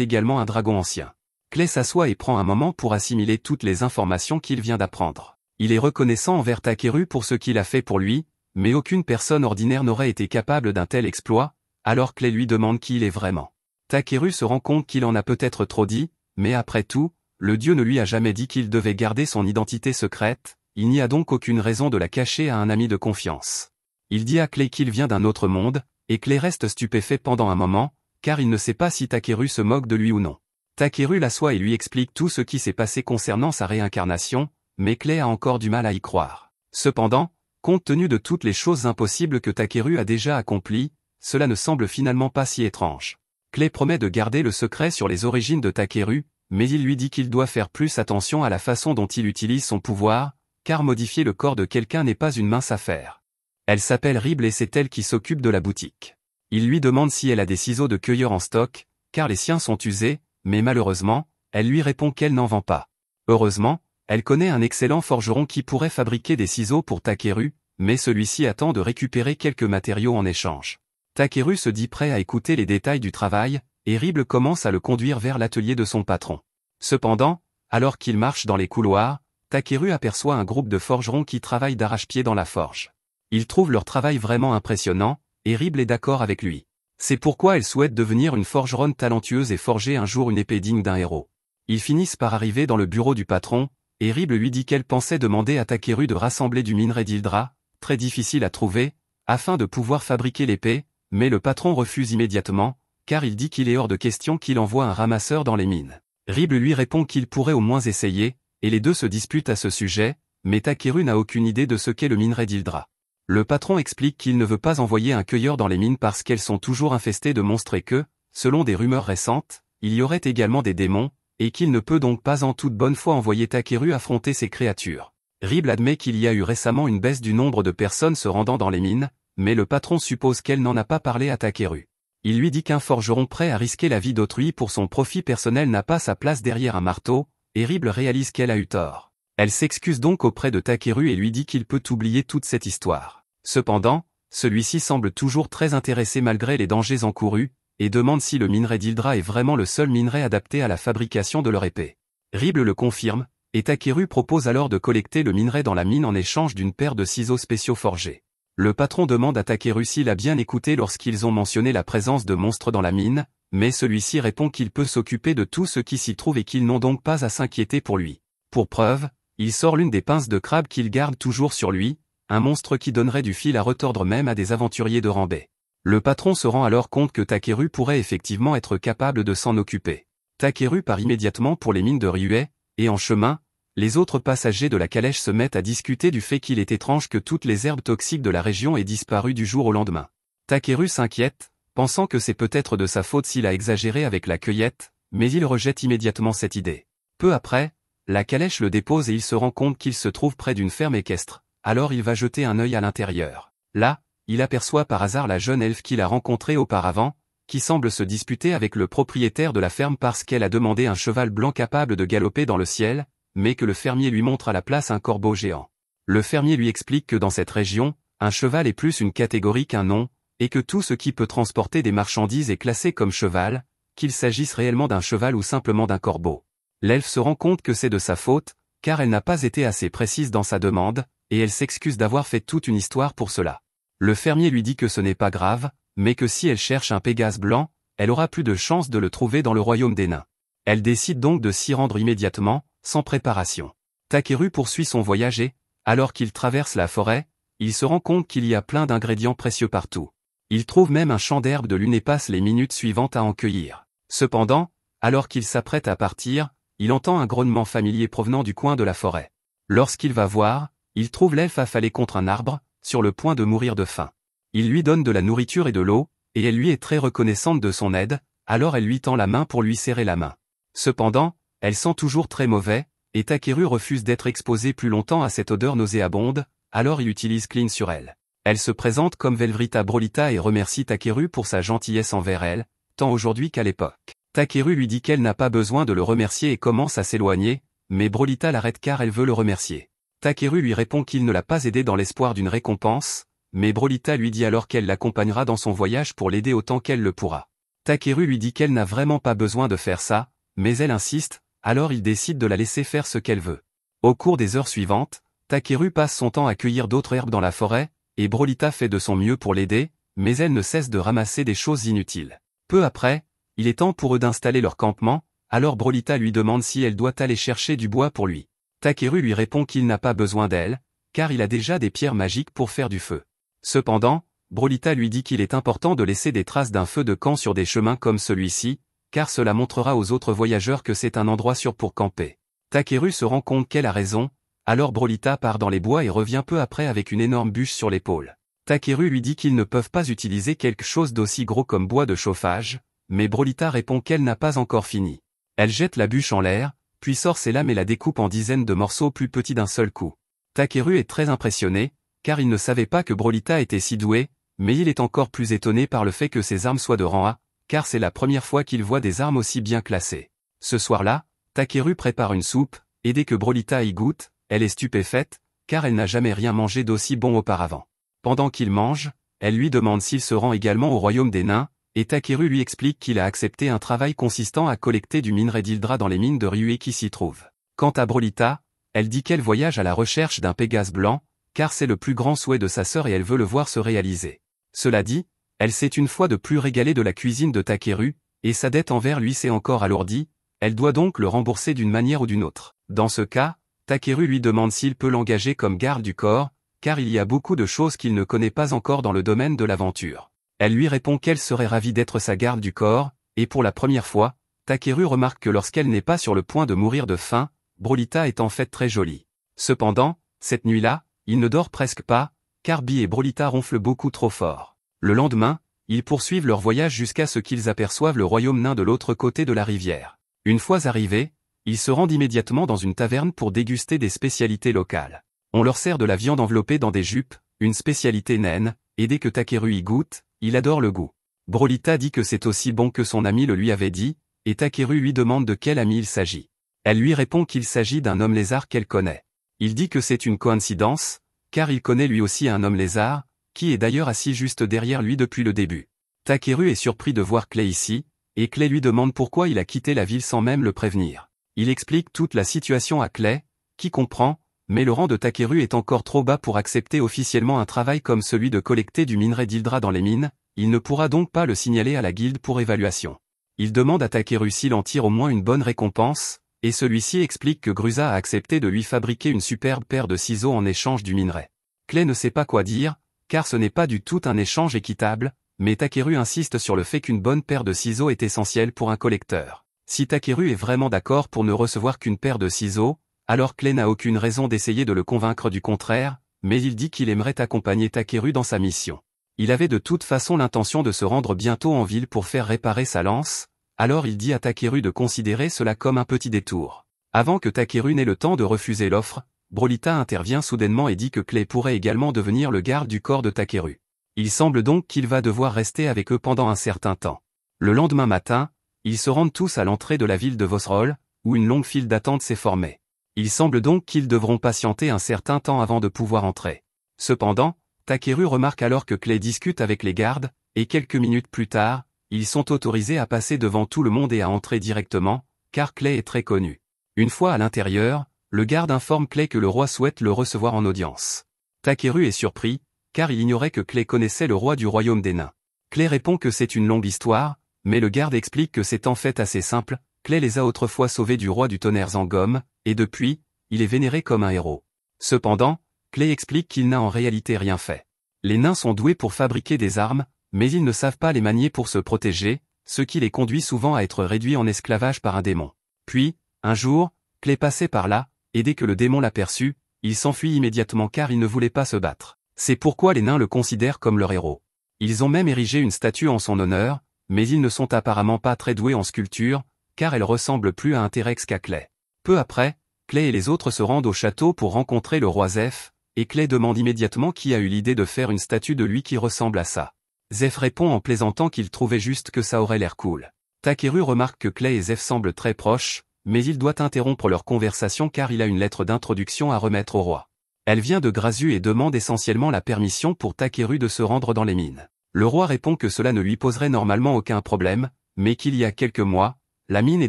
également un dragon ancien. Clay s'assoit et prend un moment pour assimiler toutes les informations qu'il vient d'apprendre. Il est reconnaissant envers Takeru pour ce qu'il a fait pour lui, mais aucune personne ordinaire n'aurait été capable d'un tel exploit, alors Clay lui demande qui il est vraiment. Takeru se rend compte qu'il en a peut-être trop dit, mais après tout, le dieu ne lui a jamais dit qu'il devait garder son identité secrète, il n'y a donc aucune raison de la cacher à un ami de confiance. Il dit à Clay qu'il vient d'un autre monde, et Clay reste stupéfait pendant un moment, car il ne sait pas si Takeru se moque de lui ou non. Takeru l'assoit et lui explique tout ce qui s'est passé concernant sa réincarnation, mais Clay a encore du mal à y croire. Cependant, compte tenu de toutes les choses impossibles que Takeru a déjà accomplies, cela ne semble finalement pas si étrange. Clay promet de garder le secret sur les origines de Takeru, mais il lui dit qu'il doit faire plus attention à la façon dont il utilise son pouvoir, car modifier le corps de quelqu'un n'est pas une mince affaire. Elle s'appelle Ribble et c'est elle qui s'occupe de la boutique. Il lui demande si elle a des ciseaux de cueilleur en stock, car les siens sont usés, mais malheureusement, elle lui répond qu'elle n'en vend pas. Heureusement, elle connaît un excellent forgeron qui pourrait fabriquer des ciseaux pour Takeru, mais celui-ci attend de récupérer quelques matériaux en échange. Takeru se dit prêt à écouter les détails du travail, et Ribble commence à le conduire vers l'atelier de son patron. Cependant, alors qu'il marche dans les couloirs, Takeru aperçoit un groupe de forgerons qui travaillent d'arrache-pied dans la forge. Il trouve leur travail vraiment impressionnant, et Ribble est d'accord avec lui. C'est pourquoi elle souhaite devenir une forgeronne talentueuse et forger un jour une épée digne d'un héros. Ils finissent par arriver dans le bureau du patron, et Ribble lui dit qu'elle pensait demander à Takeru de rassembler du minerai d'Hildra, très difficile à trouver, afin de pouvoir fabriquer l'épée, mais le patron refuse immédiatement, car il dit qu'il est hors de question qu'il envoie un ramasseur dans les mines. Ribble lui répond qu'il pourrait au moins essayer, et les deux se disputent à ce sujet, mais Takeru n'a aucune idée de ce qu'est le minerai d'Hildra. Le patron explique qu'il ne veut pas envoyer un cueilleur dans les mines parce qu'elles sont toujours infestées de monstres et que, selon des rumeurs récentes, il y aurait également des démons, et qu'il ne peut donc pas en toute bonne foi envoyer Takeru affronter ces créatures. Ribble admet qu'il y a eu récemment une baisse du nombre de personnes se rendant dans les mines, mais le patron suppose qu'elle n'en a pas parlé à Takeru. Il lui dit qu'un forgeron prêt à risquer la vie d'autrui pour son profit personnel n'a pas sa place derrière un marteau, et Ribble réalise qu'elle a eu tort. Elle s'excuse donc auprès de Takeru et lui dit qu'il peut oublier toute cette histoire. Cependant, celui-ci semble toujours très intéressé malgré les dangers encourus, et demande si le minerai d'Hildra est vraiment le seul minerai adapté à la fabrication de leur épée. Ribble le confirme, et Takeru propose alors de collecter le minerai dans la mine en échange d'une paire de ciseaux spéciaux forgés. Le patron demande à Takeru s'il a bien écouté lorsqu'ils ont mentionné la présence de monstres dans la mine, mais celui-ci répond qu'il peut s'occuper de tout ce qui s'y trouve et qu'ils n'ont donc pas à s'inquiéter pour lui. Pour preuve, il sort l'une des pinces de crabe qu'il garde toujours sur lui, un monstre qui donnerait du fil à retordre même à des aventuriers de Ranbei. Le patron se rend alors compte que Takeru pourrait effectivement être capable de s'en occuper. Takeru part immédiatement pour les mines de Ryuei, et en chemin, les autres passagers de la calèche se mettent à discuter du fait qu'il est étrange que toutes les herbes toxiques de la région aient disparu du jour au lendemain. Takeru s'inquiète, pensant que c'est peut-être de sa faute s'il a exagéré avec la cueillette, mais il rejette immédiatement cette idée. Peu après, la calèche le dépose et il se rend compte qu'il se trouve près d'une ferme équestre, alors il va jeter un œil à l'intérieur. Là, il aperçoit par hasard la jeune elfe qu'il a rencontrée auparavant, qui semble se disputer avec le propriétaire de la ferme parce qu'elle a demandé un cheval blanc capable de galoper dans le ciel, mais que le fermier lui montre à la place un corbeau géant. Le fermier lui explique que dans cette région, un cheval est plus une catégorie qu'un nom, et que tout ce qui peut transporter des marchandises est classé comme cheval, qu'il s'agisse réellement d'un cheval ou simplement d'un corbeau. L'elfe se rend compte que c'est de sa faute, car elle n'a pas été assez précise dans sa demande, et elle s'excuse d'avoir fait toute une histoire pour cela. Le fermier lui dit que ce n'est pas grave, mais que si elle cherche un Pégase blanc, elle aura plus de chances de le trouver dans le royaume des nains. Elle décide donc de s'y rendre immédiatement, sans préparation. Takeru poursuit son voyage et, alors qu'il traverse la forêt, il se rend compte qu'il y a plein d'ingrédients précieux partout. Il trouve même un champ d'herbe de lune et passe les minutes suivantes à en cueillir. Cependant, alors qu'il s'apprête à partir, il entend un grognement familier provenant du coin de la forêt. Lorsqu'il va voir, il trouve l'elfe affalée contre un arbre, sur le point de mourir de faim. Il lui donne de la nourriture et de l'eau, et elle lui est très reconnaissante de son aide, alors elle lui tend la main pour lui serrer la main. Cependant, elle sent toujours très mauvais, et Takeru refuse d'être exposé plus longtemps à cette odeur nauséabonde, alors il utilise Clean sur elle. Elle se présente comme Velvrita Brolita et remercie Takeru pour sa gentillesse envers elle, tant aujourd'hui qu'à l'époque. Takeru lui dit qu'elle n'a pas besoin de le remercier et commence à s'éloigner, mais Brolita l'arrête car elle veut le remercier. Takeru lui répond qu'il ne l'a pas aidé dans l'espoir d'une récompense, mais Brolita lui dit alors qu'elle l'accompagnera dans son voyage pour l'aider autant qu'elle le pourra. Takeru lui dit qu'elle n'a vraiment pas besoin de faire ça, mais elle insiste, alors il décide de la laisser faire ce qu'elle veut. Au cours des heures suivantes, Takeru passe son temps à cueillir d'autres herbes dans la forêt, et Brolita fait de son mieux pour l'aider, mais elle ne cesse de ramasser des choses inutiles. Peu après, il est temps pour eux d'installer leur campement, alors Brolita lui demande si elle doit aller chercher du bois pour lui. Takeru lui répond qu'il n'a pas besoin d'elle, car il a déjà des pierres magiques pour faire du feu. Cependant, Brolita lui dit qu'il est important de laisser des traces d'un feu de camp sur des chemins comme celui-ci, car cela montrera aux autres voyageurs que c'est un endroit sûr pour camper. Takeru se rend compte qu'elle a raison, alors Brolita part dans les bois et revient peu après avec une énorme bûche sur l'épaule. Takeru lui dit qu'ils ne peuvent pas utiliser quelque chose d'aussi gros comme bois de chauffage, mais Brolita répond qu'elle n'a pas encore fini. Elle jette la bûche en l'air, puis sort ses lames et la découpe en dizaines de morceaux plus petits d'un seul coup. Takeru est très impressionné, car il ne savait pas que Brolita était si douée, mais il est encore plus étonné par le fait que ses armes soient de rang A, car c'est la première fois qu'il voit des armes aussi bien classées. Ce soir-là, Takeru prépare une soupe, et dès que Brolita y goûte, elle est stupéfaite, car elle n'a jamais rien mangé d'aussi bon auparavant. Pendant qu'il mange, elle lui demande s'il se rend également au royaume des nains, et Takeru lui explique qu'il a accepté un travail consistant à collecter du minerai d'Hildra dans les mines de Ryuei qui s'y trouvent. Quant à Brolita, elle dit qu'elle voyage à la recherche d'un Pégase blanc, car c'est le plus grand souhait de sa sœur et elle veut le voir se réaliser. Cela dit, elle s'est une fois de plus régalée de la cuisine de Takeru, et sa dette envers lui s'est encore alourdie, elle doit donc le rembourser d'une manière ou d'une autre. Dans ce cas, Takeru lui demande s'il peut l'engager comme garde du corps, car il y a beaucoup de choses qu'il ne connaît pas encore dans le domaine de l'aventure. Elle lui répond qu'elle serait ravie d'être sa garde du corps, et pour la première fois, Takeru remarque que lorsqu'elle n'est pas sur le point de mourir de faim, Brolita est en fait très jolie. Cependant, cette nuit-là, il ne dort presque pas, car Bee et Brolita ronflent beaucoup trop fort. Le lendemain, ils poursuivent leur voyage jusqu'à ce qu'ils aperçoivent le royaume nain de l'autre côté de la rivière. Une fois arrivés, ils se rendent immédiatement dans une taverne pour déguster des spécialités locales. On leur sert de la viande enveloppée dans des jupes, une spécialité naine, et dès que Takeru y goûte, il adore le goût. Brolita dit que c'est aussi bon que son ami le lui avait dit, et Takeru lui demande de quel ami il s'agit. Elle lui répond qu'il s'agit d'un homme lézard qu'elle connaît. Il dit que c'est une coïncidence, car il connaît lui aussi un homme lézard, qui est d'ailleurs assis juste derrière lui depuis le début. Takeru est surpris de voir Clay ici, et Clay lui demande pourquoi il a quitté la ville sans même le prévenir. Il explique toute la situation à Clay, qui comprend, mais le rang de Takeru est encore trop bas pour accepter officiellement un travail comme celui de collecter du minerai d'Hildra dans les mines, il ne pourra donc pas le signaler à la guilde pour évaluation. Il demande à Takeru s'il en tire au moins une bonne récompense, et celui-ci explique que Grusa a accepté de lui fabriquer une superbe paire de ciseaux en échange du minerai. Clay ne sait pas quoi dire, car ce n'est pas du tout un échange équitable, mais Takeru insiste sur le fait qu'une bonne paire de ciseaux est essentielle pour un collecteur. Si Takeru est vraiment d'accord pour ne recevoir qu'une paire de ciseaux, alors Clay n'a aucune raison d'essayer de le convaincre du contraire, mais il dit qu'il aimerait accompagner Takeru dans sa mission. Il avait de toute façon l'intention de se rendre bientôt en ville pour faire réparer sa lance, alors il dit à Takeru de considérer cela comme un petit détour. Avant que Takeru n'ait le temps de refuser l'offre, Brolita intervient soudainement et dit que Clay pourrait également devenir le garde du corps de Takeru. Il semble donc qu'il va devoir rester avec eux pendant un certain temps. Le lendemain matin, ils se rendent tous à l'entrée de la ville de Vosrol, où une longue file d'attente s'est formée. Il semble donc qu'ils devront patienter un certain temps avant de pouvoir entrer. Cependant, Takeru remarque alors que Clay discute avec les gardes, et quelques minutes plus tard, ils sont autorisés à passer devant tout le monde et à entrer directement, car Clay est très connu. Une fois à l'intérieur, le garde informe Clay que le roi souhaite le recevoir en audience. Takeru est surpris, car il ignorait que Clay connaissait le roi du royaume des nains. Clay répond que c'est une longue histoire, mais le garde explique que c'est en fait assez simple, Clay les a autrefois sauvés du roi du tonnerre Zangom, et depuis, il est vénéré comme un héros. Cependant, Clay explique qu'il n'a en réalité rien fait. Les nains sont doués pour fabriquer des armes, mais ils ne savent pas les manier pour se protéger, ce qui les conduit souvent à être réduits en esclavage par un démon. Puis, un jour, Clay passait par là, et dès que le démon l'aperçut, il s'enfuit immédiatement car il ne voulait pas se battre. C'est pourquoi les nains le considèrent comme leur héros. Ils ont même érigé une statue en son honneur, mais ils ne sont apparemment pas très doués en sculpture, car elle ressemble plus à un T-Rex qu'à Clay. Peu après, Clay et les autres se rendent au château pour rencontrer le roi Zeph, et Clay demande immédiatement qui a eu l'idée de faire une statue de lui qui ressemble à ça. Zeph répond en plaisantant qu'il trouvait juste que ça aurait l'air cool. Takeru remarque que Clay et Zeph semblent très proches, mais il doit interrompre leur conversation car il a une lettre d'introduction à remettre au roi. Elle vient de Grazu et demande essentiellement la permission pour Takeru de se rendre dans les mines. Le roi répond que cela ne lui poserait normalement aucun problème, mais qu'il y a quelques mois, la mine est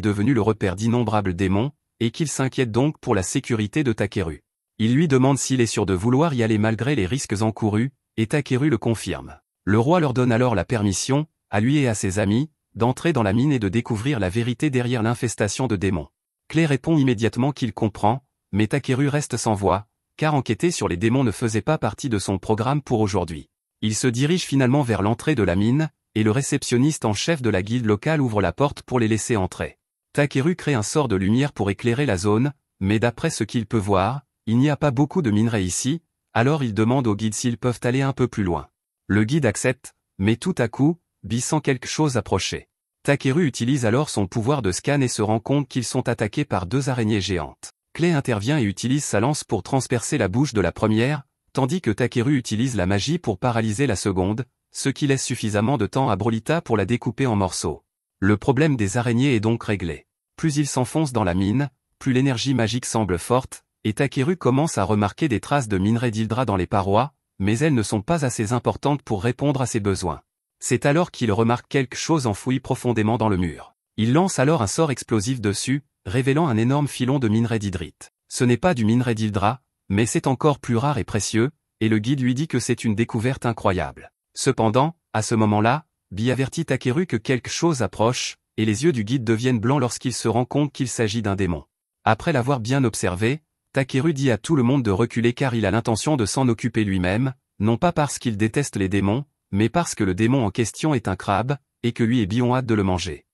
devenue le repère d'innombrables démons, et qu'il s'inquiète donc pour la sécurité de Takeru. Il lui demande s'il est sûr de vouloir y aller malgré les risques encourus, et Takeru le confirme. Le roi leur donne alors la permission, à lui et à ses amis, d'entrer dans la mine et de découvrir la vérité derrière l'infestation de démons. Clay répond immédiatement qu'il comprend, mais Takeru reste sans voix, car enquêter sur les démons ne faisait pas partie de son programme pour aujourd'hui. Il se dirige finalement vers l'entrée de la mine, et le réceptionniste en chef de la guilde locale ouvre la porte pour les laisser entrer. Takeru crée un sort de lumière pour éclairer la zone, mais d'après ce qu'il peut voir, il n'y a pas beaucoup de minerais ici, alors il demande au guide s'ils peuvent aller un peu plus loin. Le guide accepte, mais tout à coup, Bee sent quelque chose approcher. Takeru utilise alors son pouvoir de scan et se rend compte qu'ils sont attaqués par deux araignées géantes. Clay intervient et utilise sa lance pour transpercer la bouche de la première, tandis que Takeru utilise la magie pour paralyser la seconde, ce qui laisse suffisamment de temps à Brolita pour la découper en morceaux. Le problème des araignées est donc réglé. Plus ils s'enfoncent dans la mine, plus l'énergie magique semble forte, et Takeru commence à remarquer des traces de minerai d'Hildra dans les parois, mais elles ne sont pas assez importantes pour répondre à ses besoins. C'est alors qu'il remarque quelque chose enfoui profondément dans le mur. Il lance alors un sort explosif dessus, révélant un énorme filon de minerai d'hydrite. Ce n'est pas du minerai d'Hildra, mais c'est encore plus rare et précieux, et le guide lui dit que c'est une découverte incroyable. Cependant, à ce moment-là, Bee avertit Takeru que quelque chose approche, et les yeux du guide deviennent blancs lorsqu'il se rend compte qu'il s'agit d'un démon. Après l'avoir bien observé, Takeru dit à tout le monde de reculer car il a l'intention de s'en occuper lui-même, non pas parce qu'il déteste les démons, mais parce que le démon en question est un crabe, et que lui et Bee ont hâte de le manger.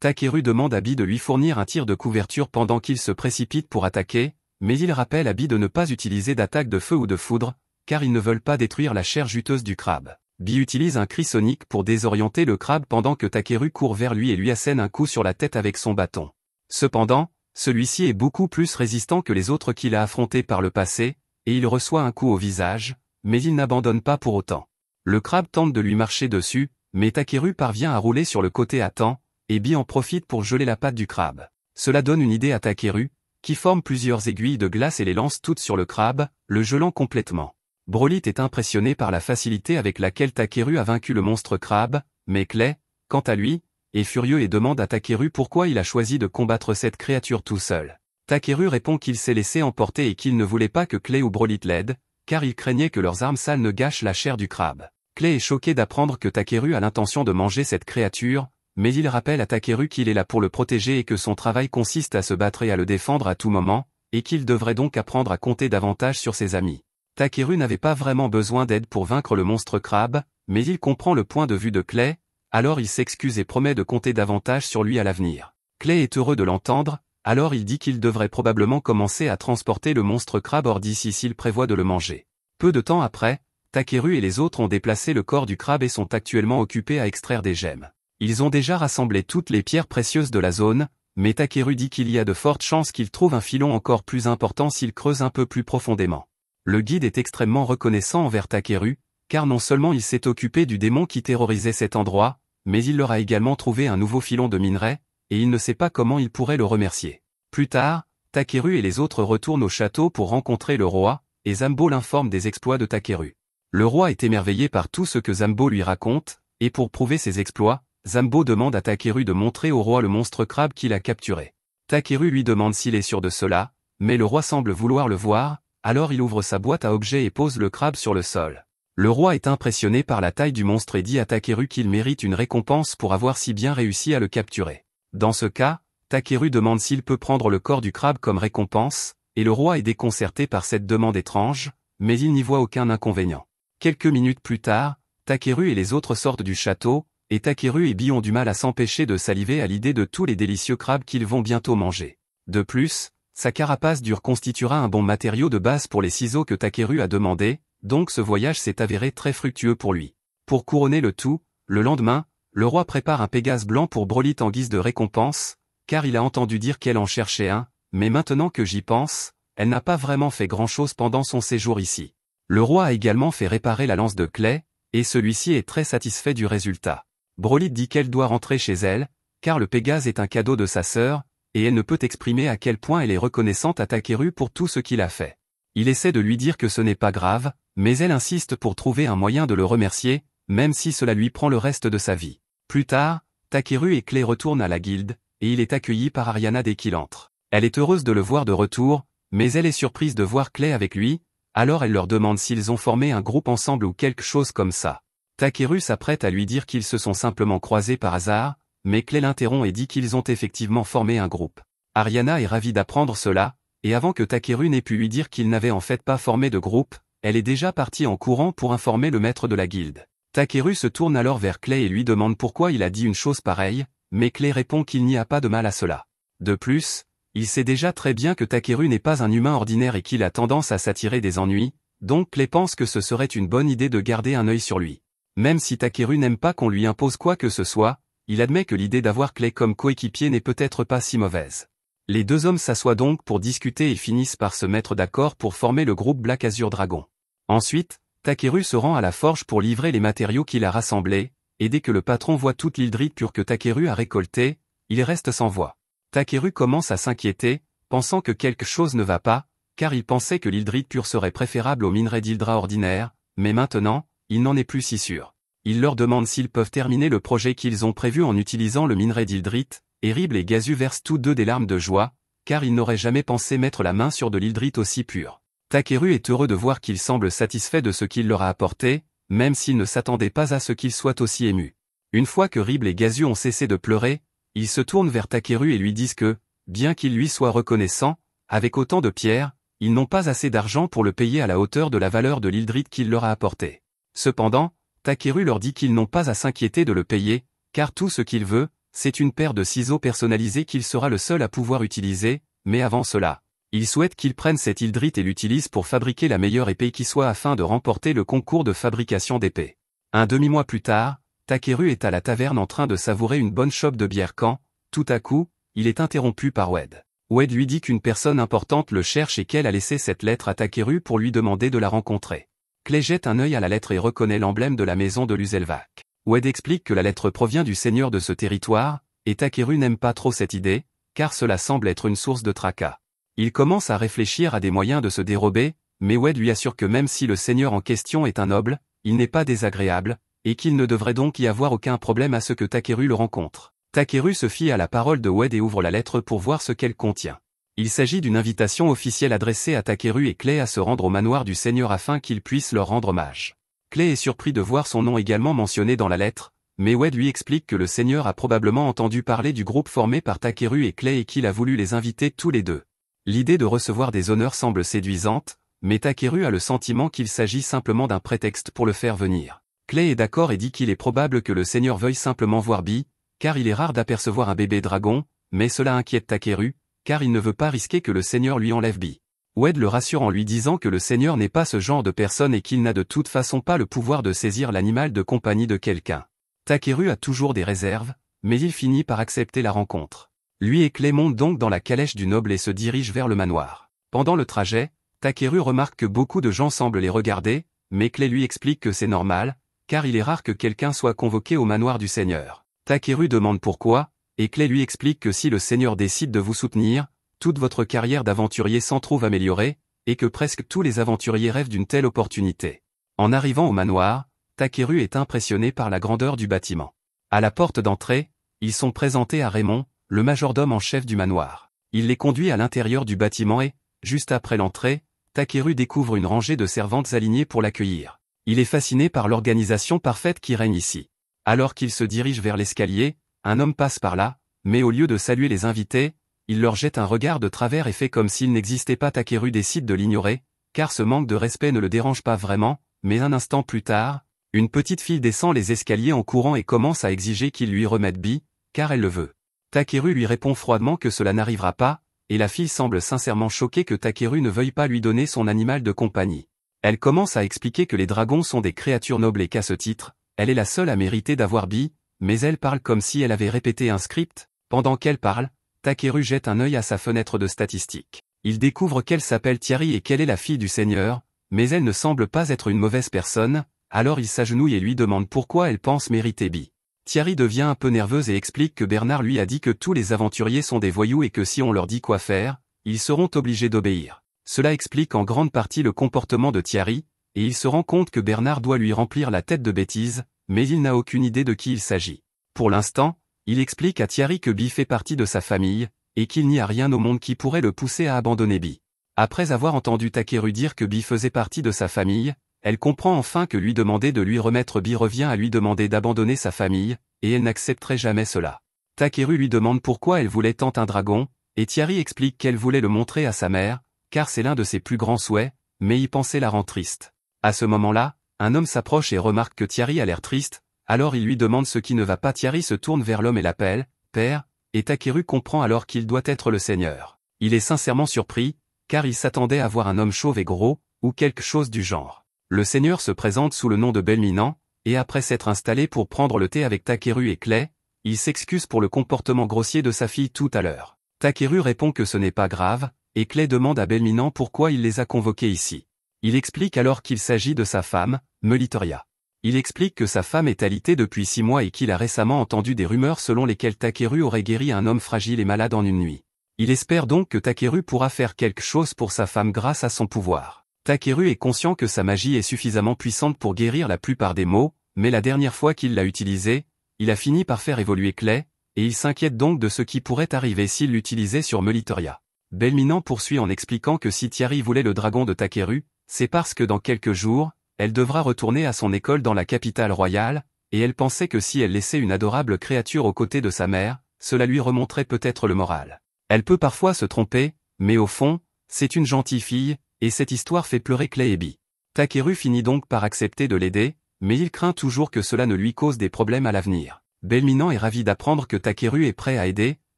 Takeru demande à Bee de lui fournir un tir de couverture pendant qu'il se précipite pour attaquer, mais il rappelle à Bee de ne pas utiliser d'attaque de feu ou de foudre, car ils ne veulent pas détruire la chair juteuse du crabe. Bee utilise un cri sonique pour désorienter le crabe pendant que Takeru court vers lui et lui assène un coup sur la tête avec son bâton. Cependant, celui-ci est beaucoup plus résistant que les autres qu'il a affrontés par le passé, et il reçoit un coup au visage, mais il n'abandonne pas pour autant. Le crabe tente de lui marcher dessus, mais Takeru parvient à rouler sur le côté à temps, et Bee en profite pour geler la patte du crabe. Cela donne une idée à Takeru, qui forme plusieurs aiguilles de glace et les lance toutes sur le crabe, le gelant complètement. Brolit est impressionné par la facilité avec laquelle Takeru a vaincu le monstre crabe, mais Clay, quant à lui, est furieux et demande à Takeru pourquoi il a choisi de combattre cette créature tout seul. Takeru répond qu'il s'est laissé emporter et qu'il ne voulait pas que Clay ou Brolit l'aident, car il craignait que leurs armes sales ne gâchent la chair du crabe. Clay est choqué d'apprendre que Takeru a l'intention de manger cette créature, mais il rappelle à Takeru qu'il est là pour le protéger et que son travail consiste à se battre et à le défendre à tout moment, et qu'il devrait donc apprendre à compter davantage sur ses amis. Takeru n'avait pas vraiment besoin d'aide pour vaincre le monstre crabe, mais il comprend le point de vue de Clay, alors il s'excuse et promet de compter davantage sur lui à l'avenir. Clay est heureux de l'entendre, alors il dit qu'il devrait probablement commencer à transporter le monstre crabe hors d'ici s'il prévoit de le manger. Peu de temps après, Takeru et les autres ont déplacé le corps du crabe et sont actuellement occupés à extraire des gemmes. Ils ont déjà rassemblé toutes les pierres précieuses de la zone, mais Takeru dit qu'il y a de fortes chances qu'il trouve un filon encore plus important s'il creuse un peu plus profondément. Le guide est extrêmement reconnaissant envers Takeru, car non seulement il s'est occupé du démon qui terrorisait cet endroit, mais il leur a également trouvé un nouveau filon de minerai, et il ne sait pas comment il pourrait le remercier. Plus tard, Takeru et les autres retournent au château pour rencontrer le roi, et Zambo l'informe des exploits de Takeru. Le roi est émerveillé par tout ce que Zambo lui raconte, et pour prouver ses exploits, Zambo demande à Takeru de montrer au roi le monstre crabe qu'il a capturé. Takeru lui demande s'il est sûr de cela, mais le roi semble vouloir le voir, alors il ouvre sa boîte à objets et pose le crabe sur le sol. Le roi est impressionné par la taille du monstre et dit à Takeru qu'il mérite une récompense pour avoir si bien réussi à le capturer. Dans ce cas, Takeru demande s'il peut prendre le corps du crabe comme récompense, et le roi est déconcerté par cette demande étrange, mais il n'y voit aucun inconvénient. Quelques minutes plus tard, Takeru et les autres sortent du château, et Takeru et Bee ont du mal à s'empêcher de saliver à l'idée de tous les délicieux crabes qu'ils vont bientôt manger. De plus, sa carapace dure constituera un bon matériau de base pour les ciseaux que Takeru a demandé, donc ce voyage s'est avéré très fructueux pour lui. Pour couronner le tout, le lendemain, le roi prépare un Pégase blanc pour Brolit en guise de récompense, car il a entendu dire qu'elle en cherchait un, mais maintenant que j'y pense, elle n'a pas vraiment fait grand-chose pendant son séjour ici. Le roi a également fait réparer la lance de Clay, et celui-ci est très satisfait du résultat. Brolit dit qu'elle doit rentrer chez elle, car le Pégase est un cadeau de sa sœur, et elle ne peut exprimer à quel point elle est reconnaissante à Takeru pour tout ce qu'il a fait. Il essaie de lui dire que ce n'est pas grave, mais elle insiste pour trouver un moyen de le remercier, même si cela lui prend le reste de sa vie. Plus tard, Takeru et Clay retournent à la guilde, et il est accueilli par Ariana dès qu'il entre. Elle est heureuse de le voir de retour, mais elle est surprise de voir Clay avec lui, alors elle leur demande s'ils ont formé un groupe ensemble ou quelque chose comme ça. Takeru s'apprête à lui dire qu'ils se sont simplement croisés par hasard, mais Clay l'interrompt et dit qu'ils ont effectivement formé un groupe. Ariana est ravie d'apprendre cela, et avant que Takeru n'ait pu lui dire qu'il n'avait en fait pas formé de groupe, elle est déjà partie en courant pour informer le maître de la guilde. Takeru se tourne alors vers Clay et lui demande pourquoi il a dit une chose pareille, mais Clay répond qu'il n'y a pas de mal à cela. De plus, il sait déjà très bien que Takeru n'est pas un humain ordinaire et qu'il a tendance à s'attirer des ennuis, donc Clay pense que ce serait une bonne idée de garder un œil sur lui. Même si Takeru n'aime pas qu'on lui impose quoi que ce soit, il admet que l'idée d'avoir Clay comme coéquipier n'est peut-être pas si mauvaise. Les deux hommes s'assoient donc pour discuter et finissent par se mettre d'accord pour former le groupe Black Azure Dragon. Ensuite, Takeru se rend à la forge pour livrer les matériaux qu'il a rassemblés, et dès que le patron voit toute l'hydrite pure que Takeru a récoltée, il reste sans voix. Takeru commence à s'inquiéter, pensant que quelque chose ne va pas, car il pensait que l'hydrite pure serait préférable au minerai d'Hydra ordinaire, mais maintenant, il n'en est plus si sûr. Il leur demande s'ils peuvent terminer le projet qu'ils ont prévu en utilisant le minerai d'hydrite, et Ribble et Gazu versent tous deux des larmes de joie, car ils n'auraient jamais pensé mettre la main sur de l'hydrite aussi pure. Takeru est heureux de voir qu'il semble satisfait de ce qu'il leur a apporté, même s'il ne s'attendait pas à ce qu'il soit aussi ému. Une fois que Ribble et Gazu ont cessé de pleurer, ils se tournent vers Takeru et lui disent que, bien qu'ils lui soient reconnaissants, avec autant de pierres, ils n'ont pas assez d'argent pour le payer à la hauteur de la valeur de l'Hildrite qu'il leur a apporté. Cependant, Takeru leur dit qu'ils n'ont pas à s'inquiéter de le payer, car tout ce qu'il veut, c'est une paire de ciseaux personnalisés qu'il sera le seul à pouvoir utiliser, mais avant cela, il souhaite qu'il prenne cette Hildrite et l'utilise pour fabriquer la meilleure épée qui soit afin de remporter le concours de fabrication d'épées. Un demi-mois plus tard, Takeru est à la taverne en train de savourer une bonne chope de bière quand, tout à coup, il est interrompu par Wade. Wade lui dit qu'une personne importante le cherche et qu'elle a laissé cette lettre à Takeru pour lui demander de la rencontrer. Clay jette un œil à la lettre et reconnaît l'emblème de la maison de Luzelvac. Wade explique que la lettre provient du seigneur de ce territoire, et Takeru n'aime pas trop cette idée, car cela semble être une source de tracas. Il commence à réfléchir à des moyens de se dérober, mais Wade lui assure que même si le seigneur en question est un noble, il n'est pas désagréable, et qu'il ne devrait donc y avoir aucun problème à ce que Takeru le rencontre. Takeru se fie à la parole de Wade et ouvre la lettre pour voir ce qu'elle contient. Il s'agit d'une invitation officielle adressée à Takeru et Clay à se rendre au manoir du seigneur afin qu'il puisse leur rendre hommage. Clay est surpris de voir son nom également mentionné dans la lettre, mais Wade lui explique que le seigneur a probablement entendu parler du groupe formé par Takeru et Clay et qu'il a voulu les inviter tous les deux. L'idée de recevoir des honneurs semble séduisante, mais Takeru a le sentiment qu'il s'agit simplement d'un prétexte pour le faire venir. Clay est d'accord et dit qu'il est probable que le seigneur veuille simplement voir Bee, car il est rare d'apercevoir un bébé dragon, mais cela inquiète Takeru, car il ne veut pas risquer que le seigneur lui enlève Bee. Wade le rassure en lui disant que le seigneur n'est pas ce genre de personne et qu'il n'a de toute façon pas le pouvoir de saisir l'animal de compagnie de quelqu'un. Takeru a toujours des réserves, mais il finit par accepter la rencontre. Lui et Clay montent donc dans la calèche du noble et se dirigent vers le manoir. Pendant le trajet, Takeru remarque que beaucoup de gens semblent les regarder, mais Clay lui explique que c'est normal, car il est rare que quelqu'un soit convoqué au manoir du seigneur. Takeru demande pourquoi, et Clay lui explique que si le seigneur décide de vous soutenir, toute votre carrière d'aventurier s'en trouve améliorée, et que presque tous les aventuriers rêvent d'une telle opportunité. En arrivant au manoir, Takeru est impressionné par la grandeur du bâtiment. À la porte d'entrée, ils sont présentés à Raymond, le majordome en chef du manoir. Il les conduit à l'intérieur du bâtiment et, juste après l'entrée, Takeru découvre une rangée de servantes alignées pour l'accueillir. Il est fasciné par l'organisation parfaite qui règne ici. Alors qu'il se dirige vers l'escalier, un homme passe par là, mais au lieu de saluer les invités, il leur jette un regard de travers et fait comme s'il n'existait pas. Takeru décide de l'ignorer, car ce manque de respect ne le dérange pas vraiment, mais un instant plus tard, une petite fille descend les escaliers en courant et commence à exiger qu'il lui remette Bee, car elle le veut. Takeru lui répond froidement que cela n'arrivera pas, et la fille semble sincèrement choquée que Takeru ne veuille pas lui donner son animal de compagnie. Elle commence à expliquer que les dragons sont des créatures nobles et qu'à ce titre, elle est la seule à mériter d'avoir Bee, mais elle parle comme si elle avait répété un script. Pendant qu'elle parle, Takeru jette un œil à sa fenêtre de statistiques. Il découvre qu'elle s'appelle Thierry et qu'elle est la fille du seigneur, mais elle ne semble pas être une mauvaise personne, alors il s'agenouille et lui demande pourquoi elle pense mériter Bee. Thierry devient un peu nerveuse et explique que Bernard lui a dit que tous les aventuriers sont des voyous et que si on leur dit quoi faire, ils seront obligés d'obéir. Cela explique en grande partie le comportement de Thierry, et il se rend compte que Bernard doit lui remplir la tête de bêtises, mais il n'a aucune idée de qui il s'agit. Pour l'instant, il explique à Thierry que Bee fait partie de sa famille, et qu'il n'y a rien au monde qui pourrait le pousser à abandonner Bee. Après avoir entendu Takeru dire que Bee faisait partie de sa famille, elle comprend enfin que lui demander de lui remettre Bee revient à lui demander d'abandonner sa famille, et elle n'accepterait jamais cela. Takeru lui demande pourquoi elle voulait tant un dragon, et Thierry explique qu'elle voulait le montrer à sa mère, car c'est l'un de ses plus grands souhaits, mais y penser la rend triste. À ce moment-là, un homme s'approche et remarque que Thierry a l'air triste, alors il lui demande ce qui ne va pas. Thierry se tourne vers l'homme et l'appelle « Père », et Takeru comprend alors qu'il doit être le seigneur. Il est sincèrement surpris, car il s'attendait à voir un homme chauve et gros, ou quelque chose du genre. Le seigneur se présente sous le nom de Belminant, et après s'être installé pour prendre le thé avec Takeru et Clay, il s'excuse pour le comportement grossier de sa fille tout à l'heure. Takeru répond que ce n'est pas grave, et Clay demande à Belminant pourquoi il les a convoqués ici. Il explique alors qu'il s'agit de sa femme, Melitoria. Il explique que sa femme est alitée depuis 6 mois et qu'il a récemment entendu des rumeurs selon lesquelles Takeru aurait guéri un homme fragile et malade en une nuit. Il espère donc que Takeru pourra faire quelque chose pour sa femme grâce à son pouvoir. Takeru est conscient que sa magie est suffisamment puissante pour guérir la plupart des maux, mais la dernière fois qu'il l'a utilisée, il a fini par faire évoluer Clay, et il s'inquiète donc de ce qui pourrait arriver s'il l'utilisait sur Melitoria. Belminant poursuit en expliquant que si Thierry voulait le dragon de Takeru, c'est parce que dans quelques jours, elle devra retourner à son école dans la capitale royale, et elle pensait que si elle laissait une adorable créature aux côtés de sa mère, cela lui remonterait peut-être le moral. Elle peut parfois se tromper, mais au fond, c'est une gentille fille, et cette histoire fait pleurer Clay et Bee. Takeru finit donc par accepter de l'aider, mais il craint toujours que cela ne lui cause des problèmes à l'avenir. Belminant est ravi d'apprendre que Takeru est prêt à aider,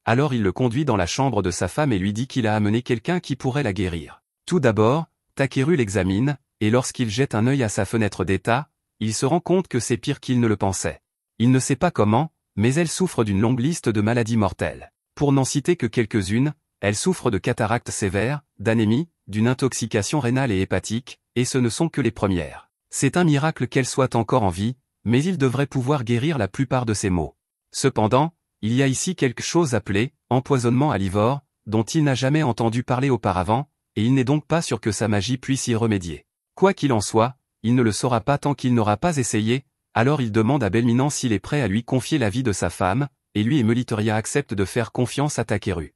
alors il le conduit dans la chambre de sa femme et lui dit qu'il a amené quelqu'un qui pourrait la guérir. Tout d'abord, Takeru l'examine, et lorsqu'il jette un œil à sa fenêtre d'état, il se rend compte que c'est pire qu'il ne le pensait. Il ne sait pas comment, mais elle souffre d'une longue liste de maladies mortelles. Pour n'en citer que quelques-unes, elle souffre de cataractes sévères, d'anémie, d'une intoxication rénale et hépatique, et ce ne sont que les premières. C'est un miracle qu'elle soit encore en vie, mais il devrait pouvoir guérir la plupart de ses maux. Cependant, il y a ici quelque chose appelé empoisonnement à l'ivore, dont il n'a jamais entendu parler auparavant, et il n'est donc pas sûr que sa magie puisse y remédier. Quoi qu'il en soit, il ne le saura pas tant qu'il n'aura pas essayé, alors il demande à Belminant s'il est prêt à lui confier la vie de sa femme, et lui et Melitoria acceptent de faire confiance à Takeru.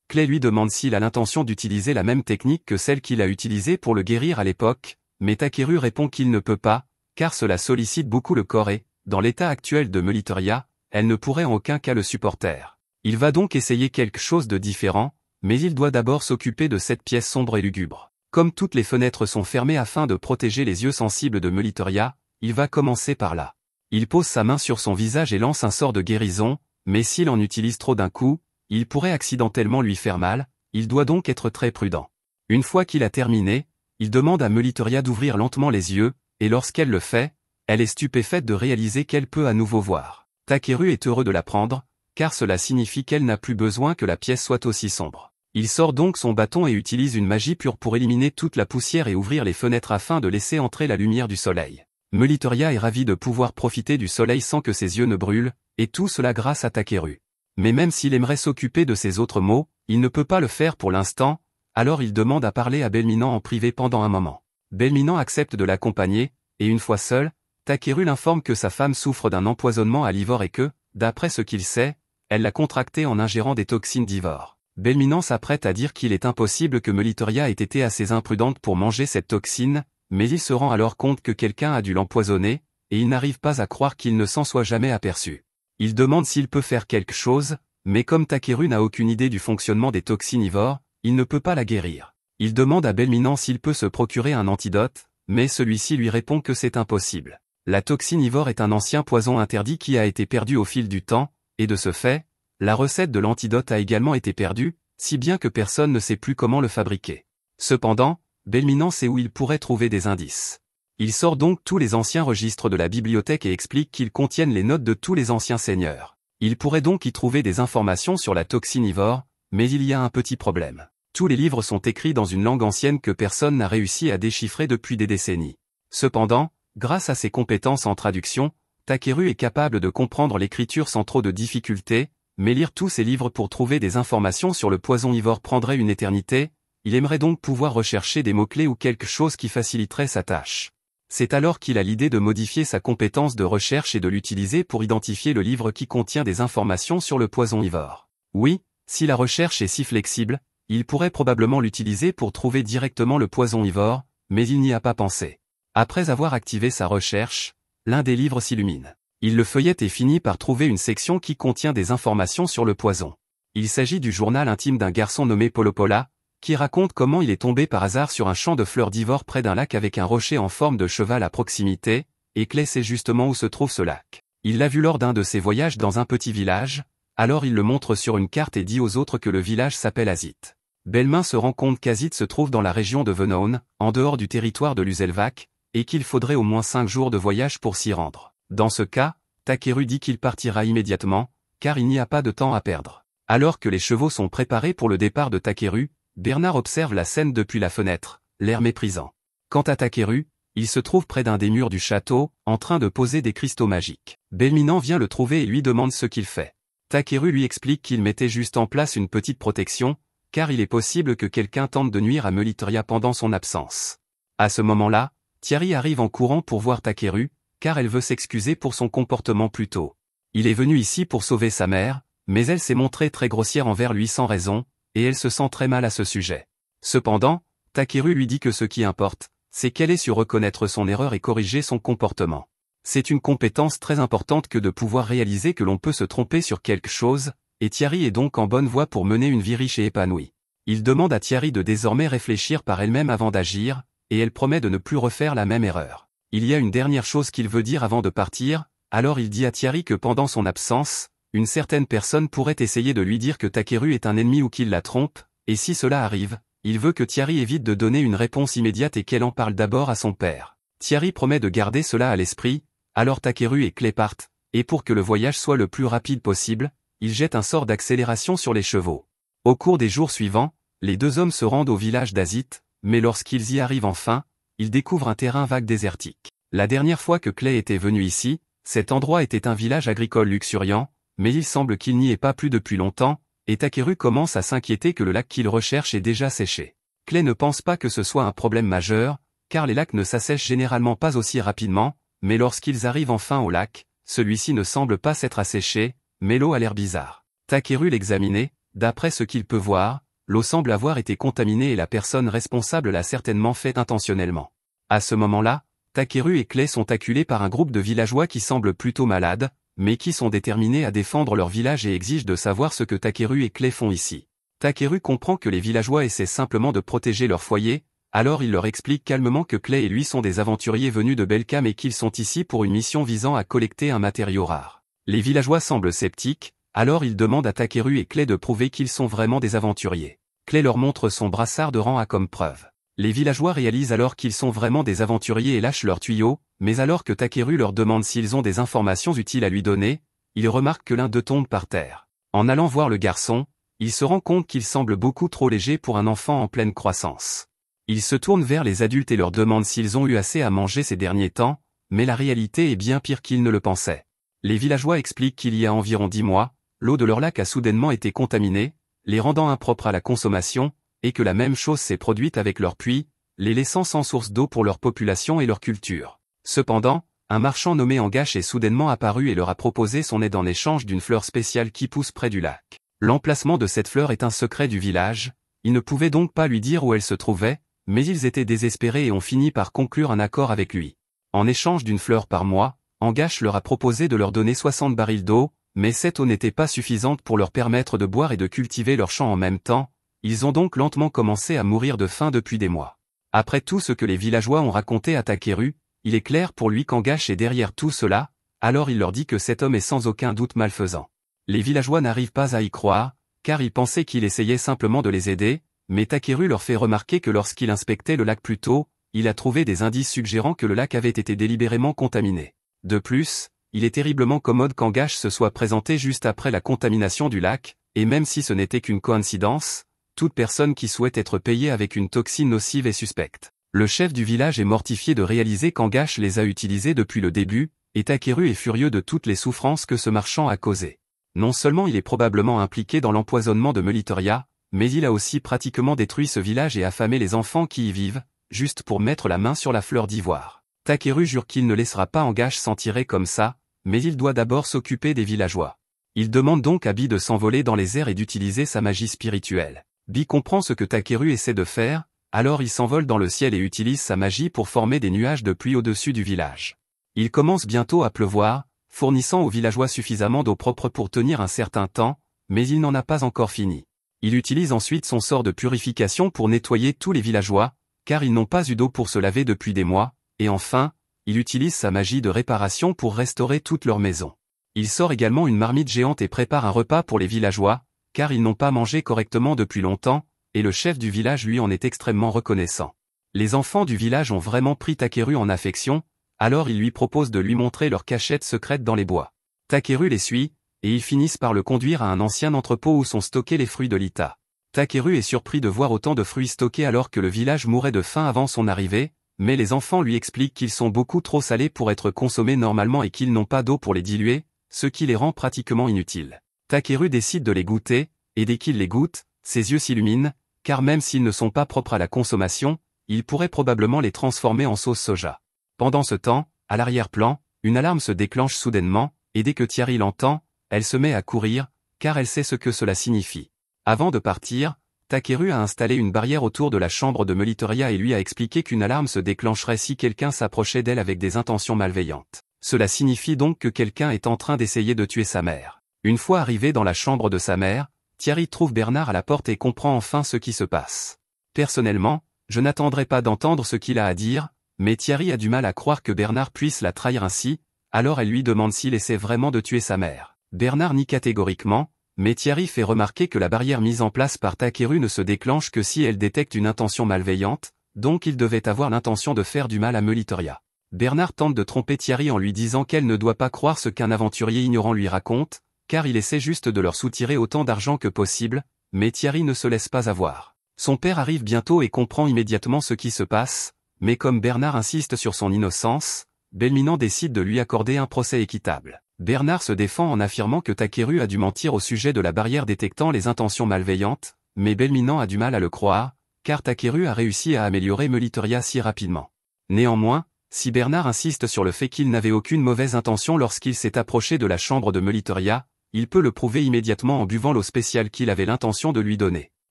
Clay lui demande s'il a l'intention d'utiliser la même technique que celle qu'il a utilisée pour le guérir à l'époque, mais Takeru répond qu'il ne peut pas, car cela sollicite beaucoup le corps et, dans l'état actuel de Melitoria, elle ne pourrait en aucun cas le supporter. Il va donc essayer quelque chose de différent, mais il doit d'abord s'occuper de cette pièce sombre et lugubre. Comme toutes les fenêtres sont fermées afin de protéger les yeux sensibles de Melitoria, il va commencer par là. Il pose sa main sur son visage et lance un sort de guérison, mais s'il en utilise trop d'un coup, il pourrait accidentellement lui faire mal, il doit donc être très prudent. Une fois qu'il a terminé, il demande à Melitoria d'ouvrir lentement les yeux, et lorsqu'elle le fait, elle est stupéfaite de réaliser qu'elle peut à nouveau voir. Takeru est heureux de l'apprendre, car cela signifie qu'elle n'a plus besoin que la pièce soit aussi sombre. Il sort donc son bâton et utilise une magie pure pour éliminer toute la poussière et ouvrir les fenêtres afin de laisser entrer la lumière du soleil. Melitoria est ravie de pouvoir profiter du soleil sans que ses yeux ne brûlent, et tout cela grâce à Takeru. Mais même s'il aimerait s'occuper de ses autres maux, il ne peut pas le faire pour l'instant, alors il demande à parler à Belminant en privé pendant un moment. Belminant accepte de l'accompagner, et une fois seul, Takeru l'informe que sa femme souffre d'un empoisonnement à l'ivore et que, d'après ce qu'il sait, elle l'a contracté en ingérant des toxines d'ivore. Belminant s'apprête à dire qu'il est impossible que Melitoria ait été assez imprudente pour manger cette toxine, mais il se rend alors compte que quelqu'un a dû l'empoisonner, et il n'arrive pas à croire qu'il ne s'en soit jamais aperçu. Il demande s'il peut faire quelque chose, mais comme Takeru n'a aucune idée du fonctionnement des toxines ivores, il ne peut pas la guérir. Il demande à Belminant s'il peut se procurer un antidote, mais celui-ci lui répond que c'est impossible. La toxine ivore est un ancien poison interdit qui a été perdu au fil du temps, et de ce fait, la recette de l'antidote a également été perdue, si bien que personne ne sait plus comment le fabriquer. Cependant, Belminant sait où il pourrait trouver des indices. Il sort donc tous les anciens registres de la bibliothèque et explique qu'ils contiennent les notes de tous les anciens seigneurs. Il pourrait donc y trouver des informations sur la toxine ivore, mais il y a un petit problème. Tous les livres sont écrits dans une langue ancienne que personne n'a réussi à déchiffrer depuis des décennies. Cependant, grâce à ses compétences en traduction, Takeru est capable de comprendre l'écriture sans trop de difficultés, mais lire tous ces livres pour trouver des informations sur le poison ivore prendrait une éternité, il aimerait donc pouvoir rechercher des mots-clés ou quelque chose qui faciliterait sa tâche. C'est alors qu'il a l'idée de modifier sa compétence de recherche et de l'utiliser pour identifier le livre qui contient des informations sur le poison ivore. Oui, si la recherche est si flexible, il pourrait probablement l'utiliser pour trouver directement le poison ivore, mais il n'y a pas pensé. Après avoir activé sa recherche, l'un des livres s'illumine. Il le feuillette et finit par trouver une section qui contient des informations sur le poison. Il s'agit du journal intime d'un garçon nommé Polopola, qui raconte comment il est tombé par hasard sur un champ de fleurs d'ivore près d'un lac avec un rocher en forme de cheval à proximité, et Clay sait justement où se trouve ce lac. Il l'a vu lors d'un de ses voyages dans un petit village, alors il le montre sur une carte et dit aux autres que le village s'appelle Azit. Belmin se rend compte qu'Azit se trouve dans la région de Venown, en dehors du territoire de l'Uzelvac, et qu'il faudrait au moins 5 jours de voyage pour s'y rendre. Dans ce cas, Takeru dit qu'il partira immédiatement, car il n'y a pas de temps à perdre. Alors que les chevaux sont préparés pour le départ de Takeru, Bernard observe la scène depuis la fenêtre, l'air méprisant. Quant à Takeru, il se trouve près d'un des murs du château, en train de poser des cristaux magiques. Belminant vient le trouver et lui demande ce qu'il fait. Takeru lui explique qu'il mettait juste en place une petite protection, car il est possible que quelqu'un tente de nuire à Melitoria pendant son absence. À ce moment-là, Thierry arrive en courant pour voir Takeru, car elle veut s'excuser pour son comportement plus tôt. Il est venu ici pour sauver sa mère, mais elle s'est montrée très grossière envers lui sans raison, et elle se sent très mal à ce sujet. Cependant, Takeru lui dit que ce qui importe, c'est qu'elle ait su reconnaître son erreur et corriger son comportement. C'est une compétence très importante que de pouvoir réaliser que l'on peut se tromper sur quelque chose, et Thierry est donc en bonne voie pour mener une vie riche et épanouie. Il demande à Thierry de désormais réfléchir par elle-même avant d'agir, et elle promet de ne plus refaire la même erreur. Il y a une dernière chose qu'il veut dire avant de partir, alors il dit à Thierry que pendant son absence, une certaine personne pourrait essayer de lui dire que Takeru est un ennemi ou qu'il la trompe, et si cela arrive, il veut que Thierry évite de donner une réponse immédiate et qu'elle en parle d'abord à son père. Thierry promet de garder cela à l'esprit, alors Takeru et Clay partent, et pour que le voyage soit le plus rapide possible, il jette un sort d'accélération sur les chevaux. Au cours des jours suivants, les deux hommes se rendent au village d'Azit, mais lorsqu'ils y arrivent enfin, ils découvrent un terrain vague désertique. La dernière fois que Clay était venu ici, cet endroit était un village agricole luxuriant, mais il semble qu'il n'y ait pas plu depuis longtemps, et Takeru commence à s'inquiéter que le lac qu'il recherche est déjà séché. Clay ne pense pas que ce soit un problème majeur, car les lacs ne s'assèchent généralement pas aussi rapidement, mais lorsqu'ils arrivent enfin au lac, celui-ci ne semble pas s'être asséché, mais l'eau a l'air bizarre. Takeru l'examinait, d'après ce qu'il peut voir, l'eau semble avoir été contaminée et la personne responsable l'a certainement fait intentionnellement. À ce moment-là, Takeru et Clay sont acculés par un groupe de villageois qui semblent plutôt malades, mais qui sont déterminés à défendre leur village et exigent de savoir ce que Takeru et Clay font ici. Takeru comprend que les villageois essaient simplement de protéger leur foyer, alors il leur explique calmement que Clay et lui sont des aventuriers venus de Belkam et qu'ils sont ici pour une mission visant à collecter un matériau rare. Les villageois semblent sceptiques, alors ils demandent à Takeru et Clay de prouver qu'ils sont vraiment des aventuriers. Clay leur montre son brassard de rang A comme preuve. Les villageois réalisent alors qu'ils sont vraiment des aventuriers et lâchent leurs tuyaux, mais alors que Takeru leur demande s'ils ont des informations utiles à lui donner, il remarque que l'un d'eux tombe par terre. En allant voir le garçon, il se rend compte qu'il semble beaucoup trop léger pour un enfant en pleine croissance. Il se tourne vers les adultes et leur demande s'ils ont eu assez à manger ces derniers temps, mais la réalité est bien pire qu'ils ne le pensaient. Les villageois expliquent qu'il y a environ 10 mois, l'eau de leur lac a soudainement été contaminée, les rendant impropres à la consommation, et que la même chose s'est produite avec leurs puits, les laissant sans source d'eau pour leur population et leur culture. Cependant, un marchand nommé Angash est soudainement apparu et leur a proposé son aide en échange d'une fleur spéciale qui pousse près du lac. L'emplacement de cette fleur est un secret du village, ils ne pouvaient donc pas lui dire où elle se trouvait, mais ils étaient désespérés et ont fini par conclure un accord avec lui. En échange d'une fleur par mois, Angash leur a proposé de leur donner 60 barils d'eau, mais cette eau n'était pas suffisante pour leur permettre de boire et de cultiver leurs champs en même temps, ils ont donc lentement commencé à mourir de faim depuis des mois. Après tout ce que les villageois ont raconté à Takeru, il est clair pour lui qu'Angash est derrière tout cela, alors il leur dit que cet homme est sans aucun doute malfaisant. Les villageois n'arrivent pas à y croire, car ils pensaient qu'il essayait simplement de les aider, mais Takeru leur fait remarquer que lorsqu'il inspectait le lac plus tôt, il a trouvé des indices suggérant que le lac avait été délibérément contaminé. De plus, il est terriblement commode qu'Angash se soit présenté juste après la contamination du lac, et même si ce n'était qu'une coïncidence, toute personne qui souhaite être payée avec une toxine nocive est suspecte. Le chef du village est mortifié de réaliser qu'Angash les a utilisés depuis le début, et Takeru est furieux de toutes les souffrances que ce marchand a causées. Non seulement il est probablement impliqué dans l'empoisonnement de Melitoria, mais il a aussi pratiquement détruit ce village et affamé les enfants qui y vivent, juste pour mettre la main sur la fleur d'ivoire. Takeru jure qu'il ne laissera pas Angash s'en tirer comme ça, mais il doit d'abord s'occuper des villageois. Il demande donc à Bi de s'envoler dans les airs et d'utiliser sa magie spirituelle. Bi comprend ce que Takeru essaie de faire, alors il s'envole dans le ciel et utilise sa magie pour former des nuages de pluie au-dessus du village. Il commence bientôt à pleuvoir, fournissant aux villageois suffisamment d'eau propre pour tenir un certain temps, mais il n'en a pas encore fini. Il utilise ensuite son sort de purification pour nettoyer tous les villageois, car ils n'ont pas eu d'eau pour se laver depuis des mois, et enfin, il utilise sa magie de réparation pour restaurer toute leur maison. Il sort également une marmite géante et prépare un repas pour les villageois, car ils n'ont pas mangé correctement depuis longtemps, et le chef du village lui en est extrêmement reconnaissant. Les enfants du village ont vraiment pris Takeru en affection, alors il lui propose de lui montrer leur cachette secrète dans les bois. Takeru les suit, et ils finissent par le conduire à un ancien entrepôt où sont stockés les fruits de l'Ita. Takeru est surpris de voir autant de fruits stockés alors que le village mourait de faim avant son arrivée, mais les enfants lui expliquent qu'ils sont beaucoup trop salés pour être consommés normalement et qu'ils n'ont pas d'eau pour les diluer, ce qui les rend pratiquement inutiles. Takeru décide de les goûter, et dès qu'il les goûte, ses yeux s'illuminent, car même s'ils ne sont pas propres à la consommation, il pourrait probablement les transformer en sauce soja. Pendant ce temps, à l'arrière-plan, une alarme se déclenche soudainement, et dès que Thierry l'entend, elle se met à courir, car elle sait ce que cela signifie. Avant de partir, Takeru a installé une barrière autour de la chambre de Meliteria et lui a expliqué qu'une alarme se déclencherait si quelqu'un s'approchait d'elle avec des intentions malveillantes. Cela signifie donc que quelqu'un est en train d'essayer de tuer sa mère. Une fois arrivé dans la chambre de sa mère, Thierry trouve Bernard à la porte et comprend enfin ce qui se passe. Personnellement, je n'attendrai pas d'entendre ce qu'il a à dire, mais Thierry a du mal à croire que Bernard puisse la trahir ainsi, alors elle lui demande s'il essaie vraiment de tuer sa mère. Bernard nie catégoriquement, mais Thierry fait remarquer que la barrière mise en place par Takeru ne se déclenche que si elle détecte une intention malveillante, donc il devait avoir l'intention de faire du mal à Meliteria. Bernard tente de tromper Thierry en lui disant qu'elle ne doit pas croire ce qu'un aventurier ignorant lui raconte, car il essaie juste de leur soutirer autant d'argent que possible, mais Thierry ne se laisse pas avoir. Son père arrive bientôt et comprend immédiatement ce qui se passe, mais comme Bernard insiste sur son innocence, Belminan décide de lui accorder un procès équitable. Bernard se défend en affirmant que Takeru a dû mentir au sujet de la barrière détectant les intentions malveillantes, mais Belminan a du mal à le croire, car Takeru a réussi à améliorer Meliteria si rapidement. Néanmoins, si Bernard insiste sur le fait qu'il n'avait aucune mauvaise intention lorsqu'il s'est approché de la chambre de Meliteria, il peut le prouver immédiatement en buvant l'eau spéciale qu'il avait l'intention de lui donner.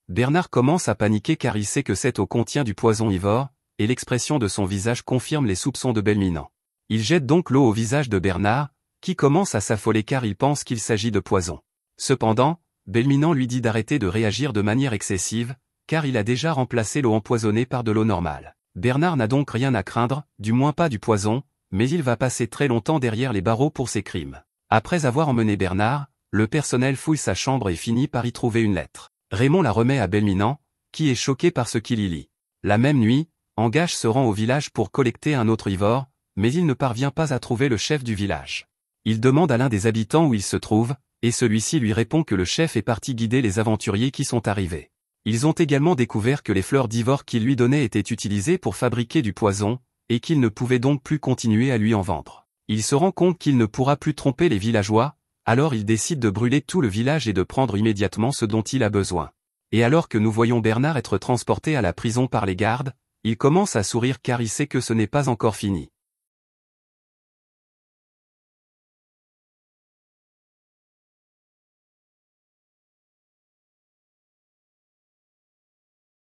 Bernard commence à paniquer car il sait que cette eau contient du poison ivore, et l'expression de son visage confirme les soupçons de Belminan. Il jette donc l'eau au visage de Bernard, qui commence à s'affoler car il pense qu'il s'agit de poison. Cependant, Belminan lui dit d'arrêter de réagir de manière excessive, car il a déjà remplacé l'eau empoisonnée par de l'eau normale. Bernard n'a donc rien à craindre, du moins pas du poison, mais il va passer très longtemps derrière les barreaux pour ses crimes. Après avoir emmené Bernard, le personnel fouille sa chambre et finit par y trouver une lettre. Raymond la remet à Belminan, qui est choqué par ce qu'il y lit. La même nuit, Angache se rend au village pour collecter un autre ivore, mais il ne parvient pas à trouver le chef du village. Il demande à l'un des habitants où il se trouve, et celui-ci lui répond que le chef est parti guider les aventuriers qui sont arrivés. Ils ont également découvert que les fleurs d'ivore qu'il lui donnait étaient utilisées pour fabriquer du poison, et qu'il ne pouvait donc plus continuer à lui en vendre. Il se rend compte qu'il ne pourra plus tromper les villageois, alors il décide de brûler tout le village et de prendre immédiatement ce dont il a besoin. Et alors que nous voyons Bernard être transporté à la prison par les gardes, il commence à sourire car il sait que ce n'est pas encore fini.